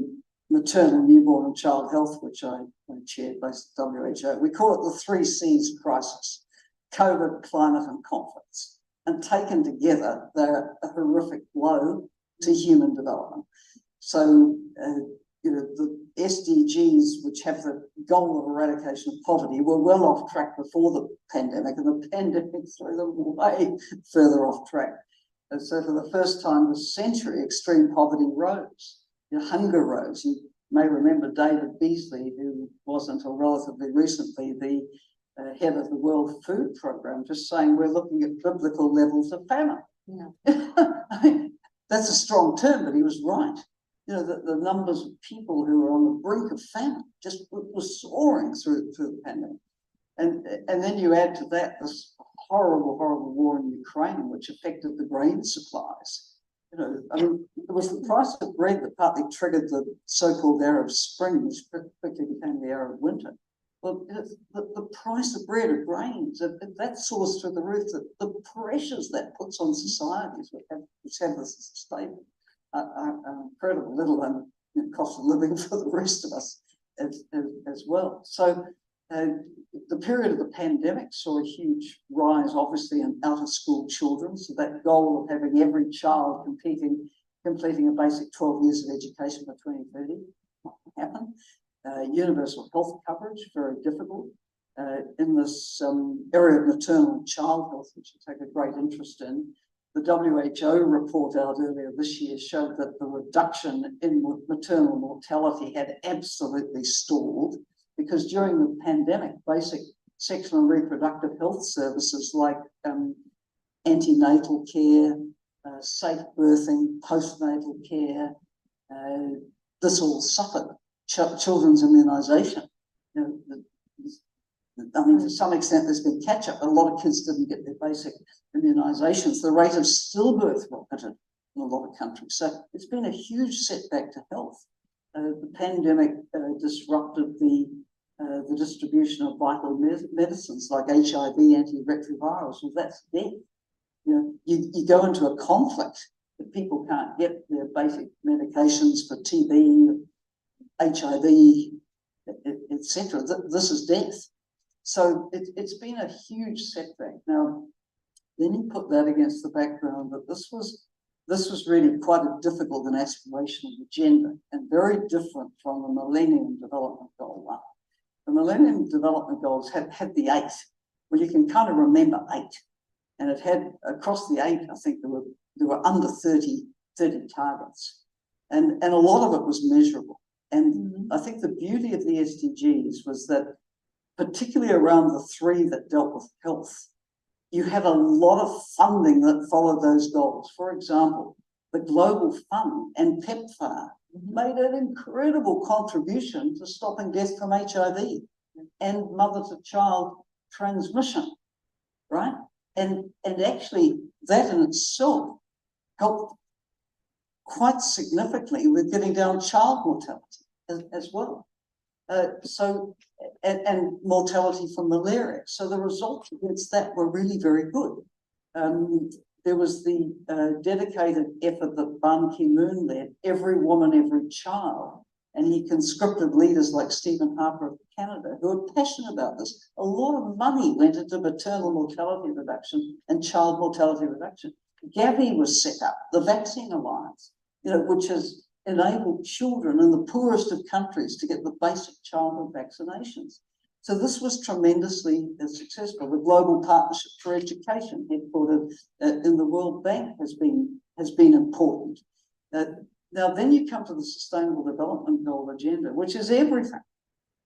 Maternal, Newborn and Child Health, which I chaired by WHO, we call it the 3 C's crisis: COVID, climate and conflicts. And taken together, they're a horrific blow to human development. So, you know, the SDGs, which have the goal of eradication of poverty, were well off track before the pandemic, and the pandemic threw them way further off track. And so for the first time this century, extreme poverty rose, you know, hunger rose. You may remember David Beasley, who was until relatively recently the head of the World Food Programme, just saying we're looking at biblical levels of famine. Yeah. I mean, that's a strong term, but he was right. You know, the numbers of people who were on the brink of famine just were soaring through the pandemic. And then you add to that this horrible war in Ukraine, which affected the grain supplies. You know, I mean, it was the price of bread that partly triggered the so-called Arab Spring, which quickly became the Arab Winter. Well, the price of bread, of grains, that soars through the roof. The pressures that puts on societies which have this stable are incredible, let alone the cost of living for the rest of us as well. So the period of the pandemic saw a huge rise, obviously, in out-of-school children. So that goal of having every child completing a basic 12 years of education by 2030 not happen. Universal health coverage, very difficult. In this area of maternal and child health, which I take a great interest in, the WHO report out earlier this year showed that the reduction in maternal mortality had absolutely stalled, because during the pandemic, basic sexual and reproductive health services like antenatal care, safe birthing, postnatal care, this all suffered. Children's immunisation. You know, I mean, to some extent, there's been catch-up. A lot of kids didn't get their basic immunisations. The rate of stillbirth rocketed in a lot of countries. So it's been a huge setback to health. The pandemic disrupted the distribution of vital medicines like HIV, antiretrovirals. Well, that's death. You know, you go into a conflict that people can't get their basic medications for TB, HIV, etc. This is death. So it's been a huge setback. Now, then you put that against the background that this was really quite a difficult and aspirational agenda, and very different from the Millennium Development Goal 1. The Millennium Development Goals had the 8. Well, you can kind of remember 8, and it had across the 8. I think there were under 30 targets, and a lot of it was measurable. And I think the beauty of the SDGs was that, particularly around the 3 that dealt with health, you had a lot of funding that followed those goals. For example, the Global Fund and PEPFAR made an incredible contribution to stopping death from HIV and mother-to-child transmission, right? And actually that in itself helped quite significantly with getting down child mortality as well. And mortality from malaria. So the results against that were really very good. There was the dedicated effort that Ban Ki-moon led, Every Woman, Every Child, and he conscripted leaders like Stephen Harper of Canada who were passionate about this. A lot of money went into maternal mortality reduction and child mortality reduction. Gavi was set up, the Vaccine Alliance, which has enabled children in the poorest of countries to get the basic childhood vaccinations. So this was tremendously successful. The Global Partnership for Education, headquartered in the World Bank, has been important. Now, then you come to the Sustainable Development Goal agenda, which is everything.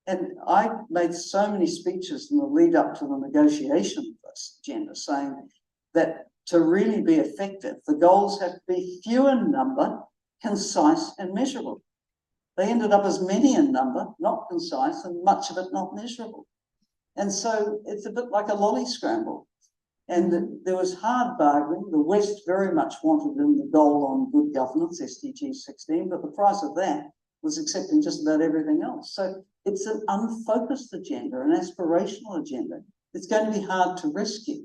And I made so many speeches in the lead up to the negotiation of this agenda, saying that to really be effective, the goals have to be few in number, concise and measurable. They ended up as many in number, not concise, and much of it not measurable. And so it's a bit like a lolly scramble. And there was hard bargaining. The West very much wanted in the goal on good governance, SDG 16, but the price of that was accepting just about everything else. So it's an unfocused agenda, an aspirational agenda. It's going to be hard to rescue.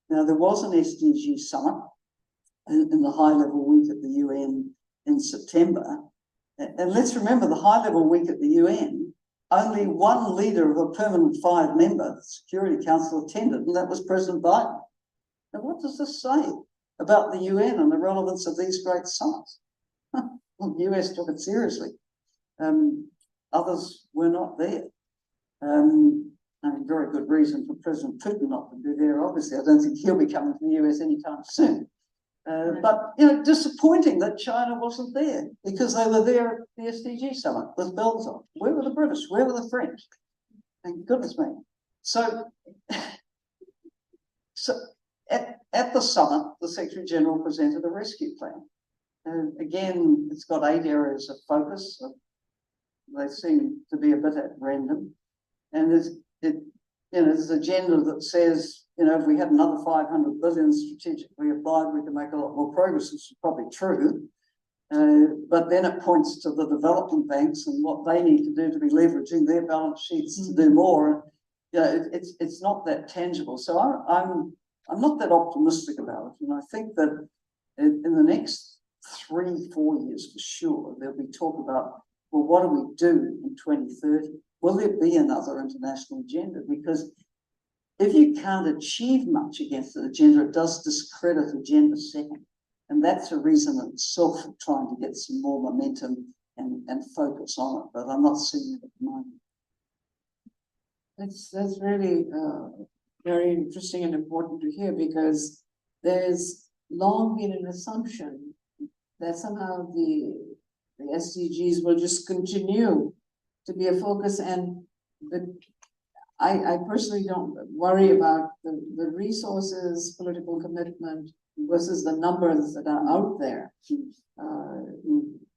Now, there was an SDG summit in the high-level week at the UN in September. And let's remember, the high-level week at the UN, only one leader of a permanent 5-member Security Council attended, and that was President Biden. Now, what does this say about the UN and the relevance of these great summits? Well, the US took it seriously. Others were not there. Very good reason for President Putin not to be there. Obviously, I don't think he'll be coming to the US anytime soon. But disappointing that China wasn't there, because they were there at the SDG summit with bells on. Where were the British? Where were the French? Thank goodness me. So at the summit, the Secretary General presented a rescue plan. Again, it's got 8 areas of focus. They seem to be a bit at random. And there's an agenda that says, if we had another 500 billion strategically applied, we can make a lot more progress. This is probably true. But then it points to the development banks and what they need to do to be leveraging their balance sheets to do more. It's not that tangible. So I'm not that optimistic about it. And I think that in the next 3-4 years for sure, there'll be talk about, well, what do we do in 2030? Will there be another international agenda? Because if you can't achieve much against an agenda, it does discredit agenda setting. And that's a reason in itself for trying to get some more momentum and focus on it. But I'm not seeing it at the moment. That's really very interesting and important to hear, because there's long been an assumption that somehow the SDGs will just continue to be a focus, and I personally don't worry about the resources, political commitment versus the numbers that are out there,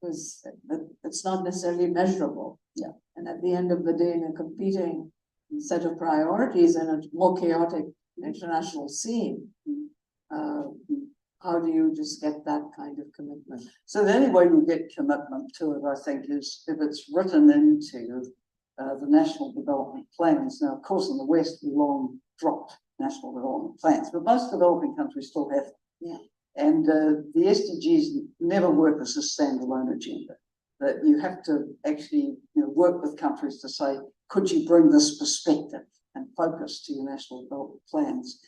because it's not necessarily measurable. Yeah. And at the end of the day, in a competing set of priorities and a more chaotic international scene, how do you just get that kind of commitment? So the only way you get commitment to it, I think, is if it's written into the national development plans. Now, of course, in the West, we long dropped national development plans, but most developing countries still have them. Yeah. And the SDGs never work as a standalone agenda. That you have to actually work with countries to say, could you bring this perspective and focus to your national development plans?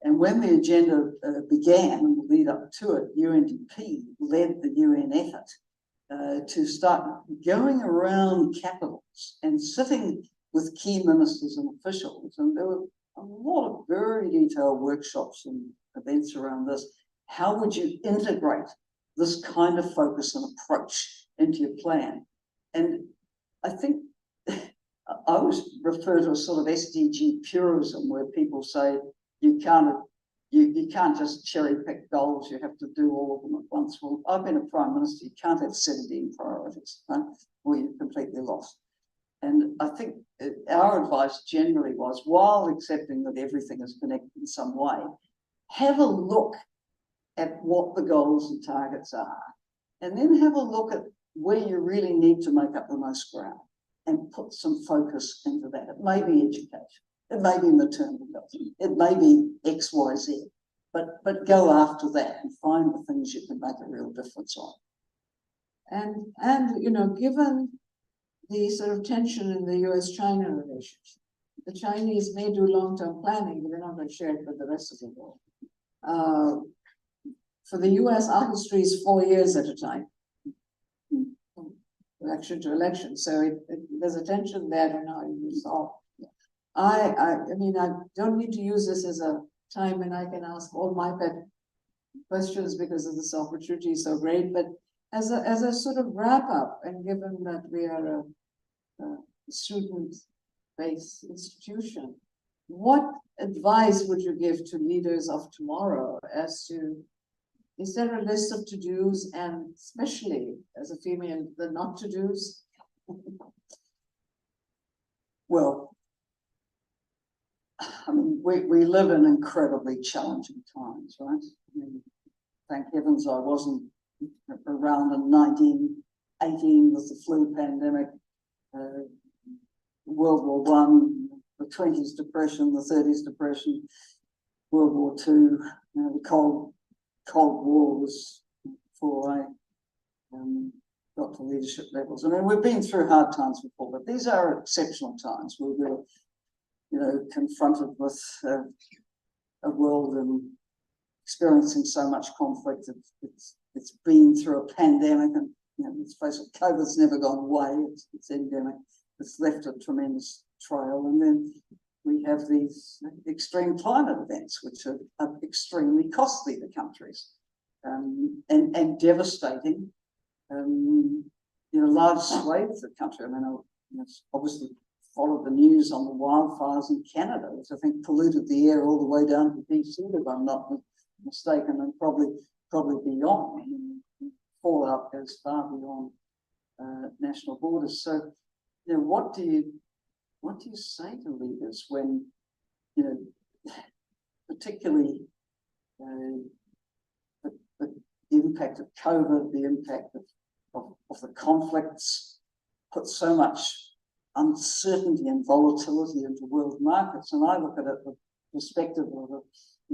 And when the agenda began and the lead up to it, UNDP led the UN effort to start going around capitals and sitting with key ministers and officials. And there were a lot of very detailed workshops and events around this. How would you integrate this kind of focus and approach into your plan? And I think I always refer to a sort of SDG purism, where people say you can't just cherry pick goals, you have to do all of them at once. Well, I've been a prime minister, you can't have 17 priorities, right? Or you're completely lost. And I think our advice generally was, while accepting that everything is connected in some way, have a look at what the goals and targets are, and then have a look at where you really need to make up the most ground and put some focus into that. It may be education, it may be maternal health, it may be X, Y, Z, but go after that and find the things you can make a real difference on. And you know, given the sort of tension in the US-China relationship, the Chinese may do long-term planning, but they're not going to share it with the rest of the world. For the US, our history is 4 years at a time, election to election. So there's a tension there to how you resolve. I mean, I don't need to use this as a time when I can ask all my pet questions because of this opportunity so great. But as a sort of wrap up, and given that we are a student-based institution, what advice would you give to leaders of tomorrow as to, is there a list of to-dos, and especially as a female, the not to-dos? Well, I mean, we live in incredibly challenging times, right? I mean, thank heavens I wasn't around in 1918 with the flu pandemic, World War One, the 20s depression, the 30s depression, World War Two, the Cold War was before I got to leadership levels. I mean, we've been through hard times before, but these are exceptional times where we're, you know, confronted with a world and experiencing so much conflict. It's been through a pandemic, and you know, let's face it, COVID's never gone away. It's endemic. It's left a tremendous trail, and then we have these extreme climate events, which are extremely costly to countries and devastating. You know, large swathes of the country. I mean, I obviously followed the news on the wildfires in Canada, which I think polluted the air all the way down to DC, if I'm not mistaken, and probably beyond. I mean, fallout goes far beyond national borders. So, you know, what do you say to leaders when, you know, particularly the impact of COVID, the impact of the conflicts put so much uncertainty and volatility into world markets? And I look at it from the perspective of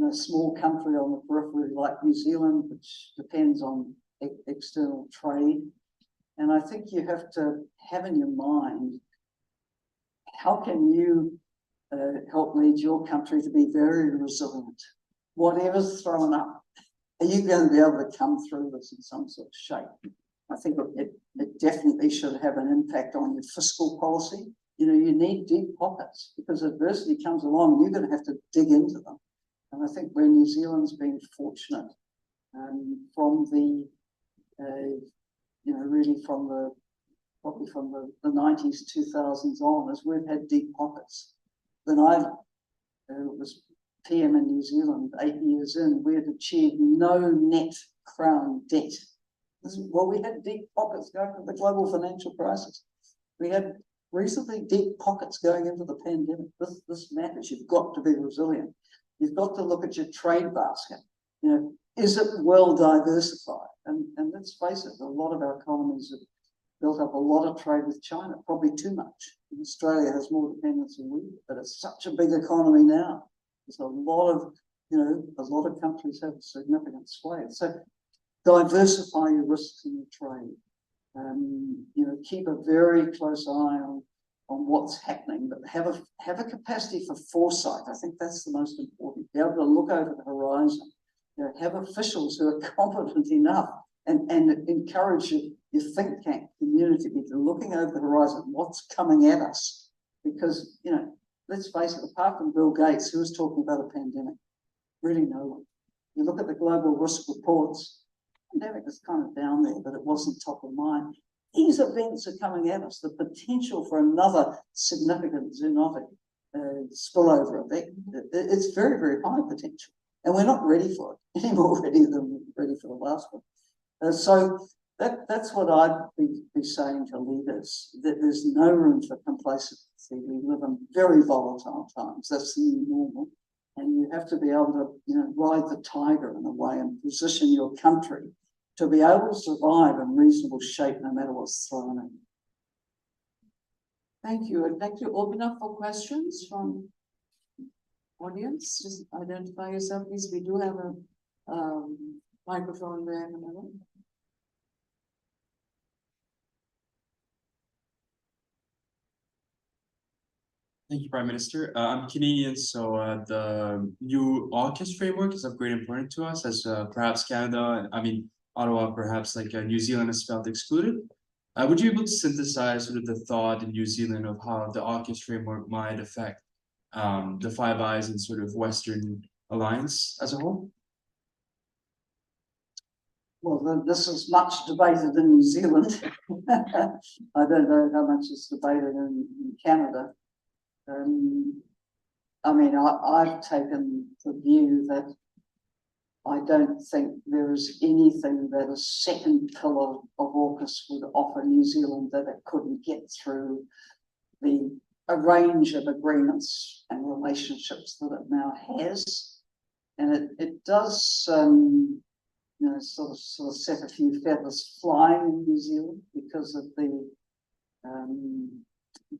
a small country on the periphery like New Zealand, which depends on external trade. And I think you have to have in your mind, how can you help lead your country to be very resilient? Whatever's thrown up, are you going to be able to come through this in some sort of shape? I think it definitely should have an impact on your fiscal policy. You know, you need deep pockets because adversity comes along and you're going to have to dig into them. And I think where New Zealand's been fortunate from the, you know, really probably from the 90s, 2000s on, is we've had deep pockets. When I was PM in New Zealand 8 years in, we had achieved no net crown debt. Well, we had deep pockets going into the global financial crisis. We had recently deep pockets going into the pandemic. This matters. You've got to be resilient. You've got to look at your trade basket. You know, is it well diversified? And let's face it, a lot of our economies have built up a lot of trade with China, probably too much. And Australia has more dependence than we do, but it's such a big economy now. There's a lot of countries have a significant sway. So diversify your risks in your trade. You know, keep a very close eye on what's happening, but have a capacity for foresight. I think that's the most important. Be able to look over the horizon. You know, have officials who are competent enough and encourage your think tank community to be looking over the horizon, what's coming at us. Because, you know, let's face it, apart from Bill Gates, who was talking about a pandemic, really no one. You look at the global risk reports, pandemic is kind of down there, but it wasn't top of mind. These events are coming at us. The potential for another significant zoonotic spillover event, it's very, very high potential. And we're not ready for it, any more ready than ready for the last one. So that's what I'd be saying to leaders, that there's no room for complacency. We live in very volatile times. That's the new normal. And you have to be able to, ride the tiger in a way and position your country to be able to survive in reasonable shape no matter what's thrown in. Thank you. I'd like to open up for questions from audience. Just identify yourself, please. We do have a microphone there in the middle. Thank you, Prime Minister. I'm Canadian, so the new AUKUS framework is of great importance to us, as perhaps Canada, Ottawa, perhaps like New Zealand has felt excluded. Would you be able to synthesize sort of the thought in New Zealand of how the AUKUS framework might affect the Five Eyes and sort of Western Alliance as a whole? Well, this is much debated in New Zealand. I don't know how much is debated in Canada. I've taken the view that I don't think there is anything that a second pillar of AUKUS would offer New Zealand that it couldn't get through a range of agreements and relationships that it now has. And it does, sort of set a few feathers flying in New Zealand because of the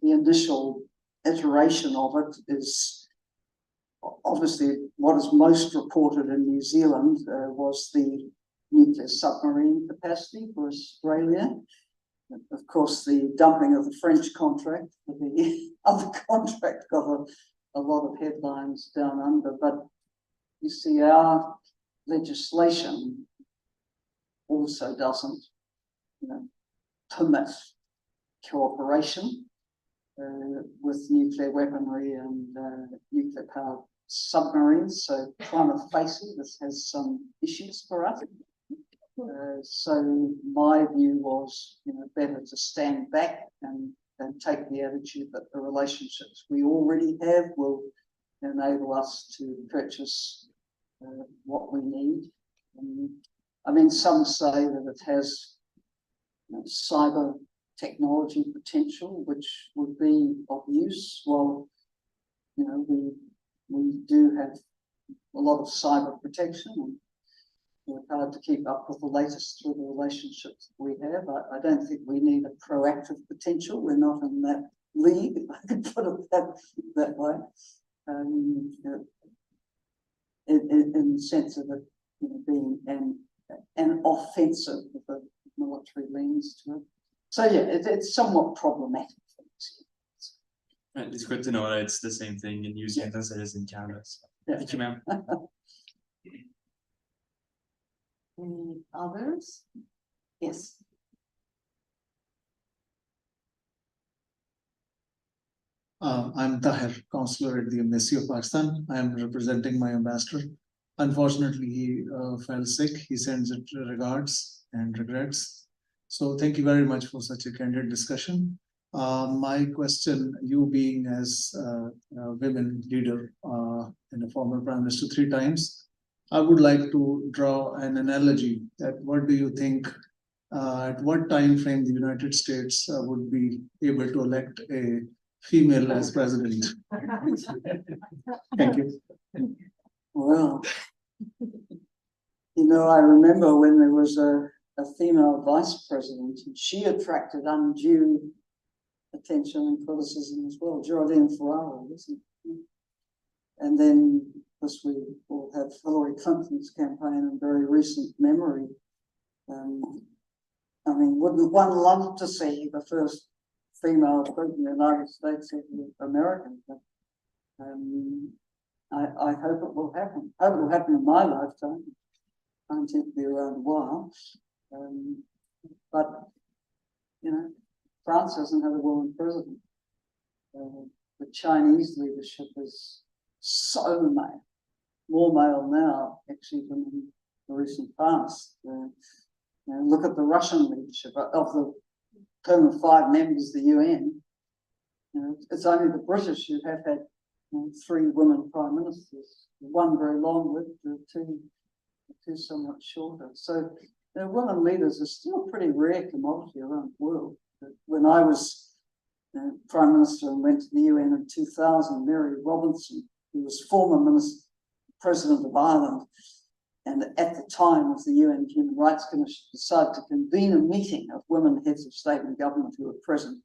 initial iteration of it is obviously what is most reported in New Zealand was the nuclear submarine capacity for Australia. Of course, the dumping of the French contract, the other contract got a lot of headlines down under, but you see our legislation also doesn't permit cooperation with nuclear weaponry and nuclear powered submarines. So prima facie, this has some issues for us. So my view was, better to stand back and take the attitude that the relationships we already have will enable us to purchase what we need. Some say that it has cyber technology potential, which would be of use. Well, we do have a lot of cyber protection, and we're hard to keep up with the latest through the relationships we have. I don't think we need a proactive potential. We're not in that league, if I could put it that way. In the sense of it being an offensive with a military lens to it. So yeah, it's somewhat problematic. It's good to know that it's the same thing in New Zealand as it is in Canada. So. Yeah. Thank you, ma'am. Any others? Yes. I'm Tahir, Counselor at the Embassy of Pakistan. I am representing my ambassador. Unfortunately, he fell sick. He sends it regards and regrets. So thank you very much for such a candid discussion. My question, you being as a women leader and a former Prime Minister 3 times, I would like to draw an analogy that what do you think, at what time frame the United States would be able to elect a female as president? Thank you. Well, I remember when there was a female vice president, and she attracted undue attention and criticism as well. Geraldine Ferraro, wasn't it? And then, of course, we all have Hillary Clinton's campaign in very recent memory. Wouldn't one love to see the first female president in the United States of America? But, I hope it will happen. I hope it will happen in my lifetime. I intend to be around a while. But, France doesn't have a woman president. The Chinese leadership is so male, more male now, actually, than in the recent past. Look at the Russian leadership of the term of 5 members of the UN. It's only the British who have had 3 women prime ministers, 1 very long-lived, 2 somewhat shorter. So women leaders are still a pretty rare commodity around the world. When I was Prime Minister and went to the UN in 2000, Mary Robinson who was former President of Ireland, and at the time of the UN Human Rights Commission, decided to convene a meeting of women heads of state and government who were present,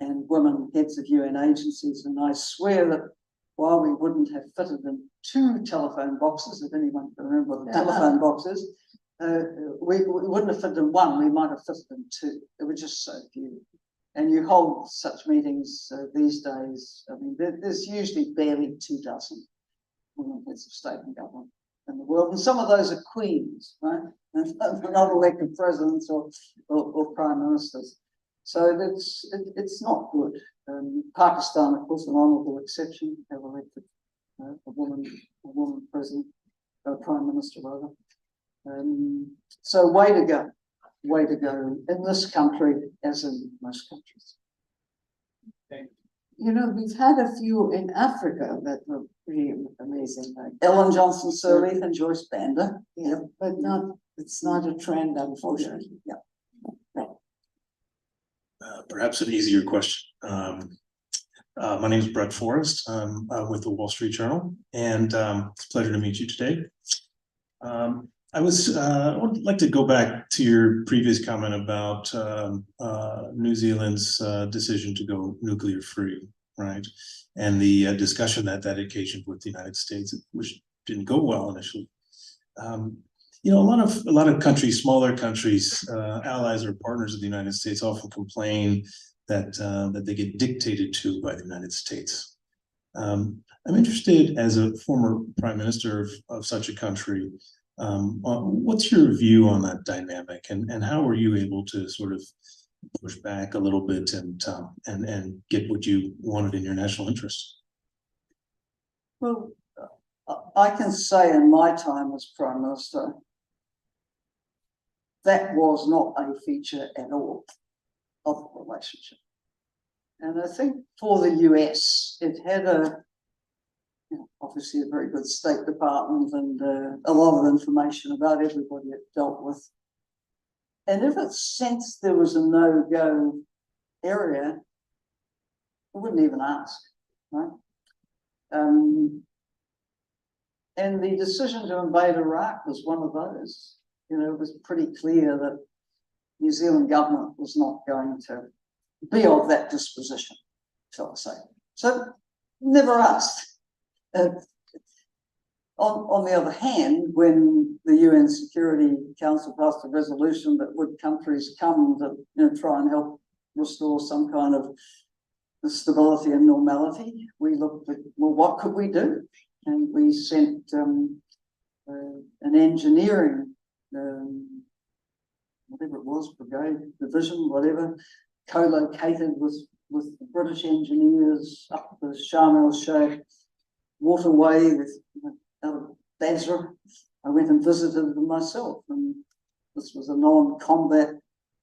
and women heads of UN agencies. And I swear that while we wouldn't have fitted in 2 telephone boxes, if anyone can remember what the telephone box is, we wouldn't have fitted in 1, we might have fitted in 2. There were just so few. And you hold such meetings these days, I mean, there's usually barely 24 women heads of state and government in the world. And some of those are queens, right? And not elected presidents or prime ministers. So it's not good. Pakistan, of course, an honourable exception, have elected a woman president, prime minister rather. So way to go in this country as in most countries. You know, we've had a few in Africa that were pretty amazing, like Ellen Johnson Sirleaf and Joyce Banda. yeah, but it's not a trend, unfortunately. Yeah. Perhaps an easier question. My name is Brett Forrest. I'm with the Wall Street Journal, and it's a pleasure to meet you today. I would like to go back to your previous comment about New Zealand's decision to go nuclear free, right? And the discussion that occasioned with the United States, which didn't go well initially. You know, a lot of countries, smaller countries, allies or partners of the United States often complain that they get dictated to by the United States. I'm interested, as a former prime minister of such a country, what's your view on that dynamic, and how were you able to sort of push back a little bit and get what you wanted in your national interest? Well, I can say in my time as Prime Minister, that was not a feature at all of the relationship. And I think for the US, it had obviously a very good State Department and a lot of information about everybody it dealt with. And if it sensed there was a no-go area, it wouldn't even ask, right? And the decision to invade Iraq was one of those. You know, it was pretty clear that New Zealand government was not going to be of that disposition, shall I say. So never asked. On the other hand, when the UN Security Council passed a resolution that would countries come to try and help restore some kind of stability and normality, we looked at, well, what could we do? And we sent an engineering, whatever it was, brigade, division, whatever, co-located with the British engineers up the Sharm el-Sheikh waterway out of Basra. I went and visited them myself, and this was a non-combat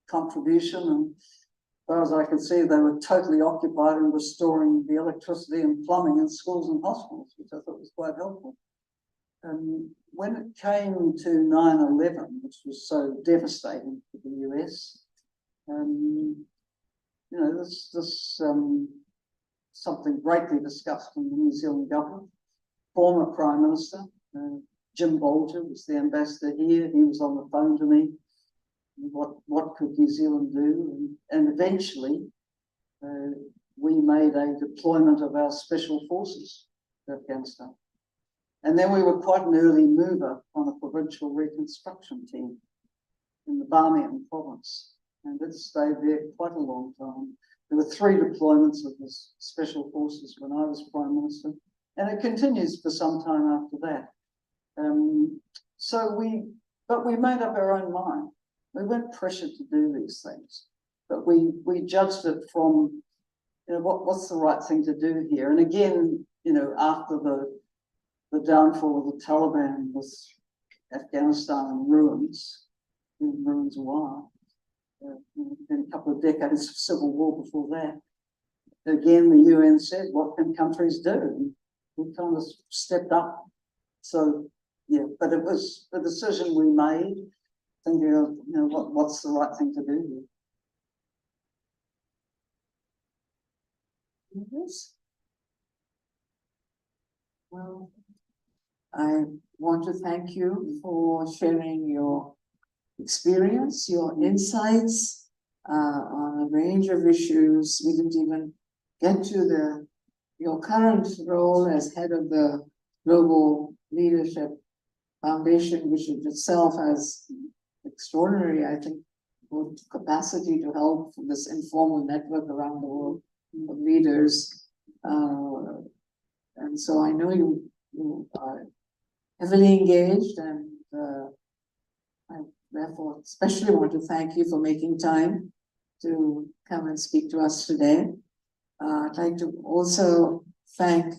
contribution, and as far as I could see, they were totally occupied in restoring the electricity and plumbing in schools and hospitals, which I thought was quite helpful. And when it came to 9/11, which was so devastating for the US, this something greatly discussed in the New Zealand government. Former Prime Minister Jim Bolger was the ambassador here. He was on the phone to me. What could New Zealand do? And eventually, we made a deployment of our special forces to Afghanistan. And then we were quite an early mover on a provincial reconstruction team in the Bamiyan province. And it stayed there quite a long time. There were 3 deployments of the special forces when I was Prime Minister, and it continues for some time after that. But we made up our own mind. We weren't pressured to do these things, but we judged it from, what's the right thing to do here? And again, after the downfall of the Taliban with Afghanistan in ruins a while, and a couple of decades of civil war before that. Again, the UN said, what can countries do? And we kind of stepped up. So, yeah, but it was a decision we made, thinking of, what's the right thing to do here? Yes. Well, I want to thank you for sharing your experience, your insights on a range of issues. We didn't even get to your current role as head of the Global Leadership Foundation, which in itself has extraordinary, I think, good capacity to help this informal network around the world of leaders. And so I know you are heavily engaged, and I therefore especially want to thank you for making time to come and speak to us today. I'd like to also thank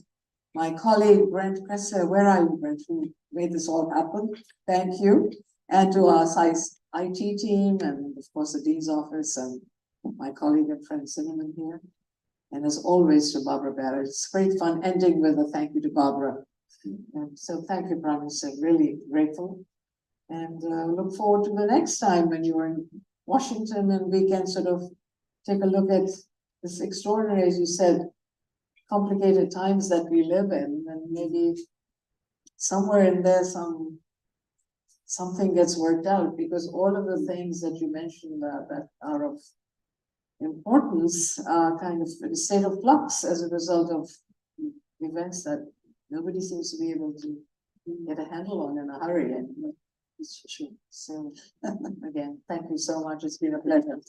my colleague Brent Kresser. Where are you, Brent, who made this all happen? Thank you. And to our IT team, and of course the Dean's office, and my colleague and friend Cinnamon here. And as always to Barbara Barrett. It's great fun ending with a thank you to Barbara. And so thank you, Prime Minister, really grateful. And look forward to the next time when you're in Washington and we can sort of take a look at this extraordinary, as you said, complicated times that we live in, and maybe somewhere in there something gets worked out, because all of the things that you mentioned that are of importance are kind of in a state of flux as a result of events that nobody seems to be able to get a handle on in a hurry. And so again, thank you so much. It's been a pleasure.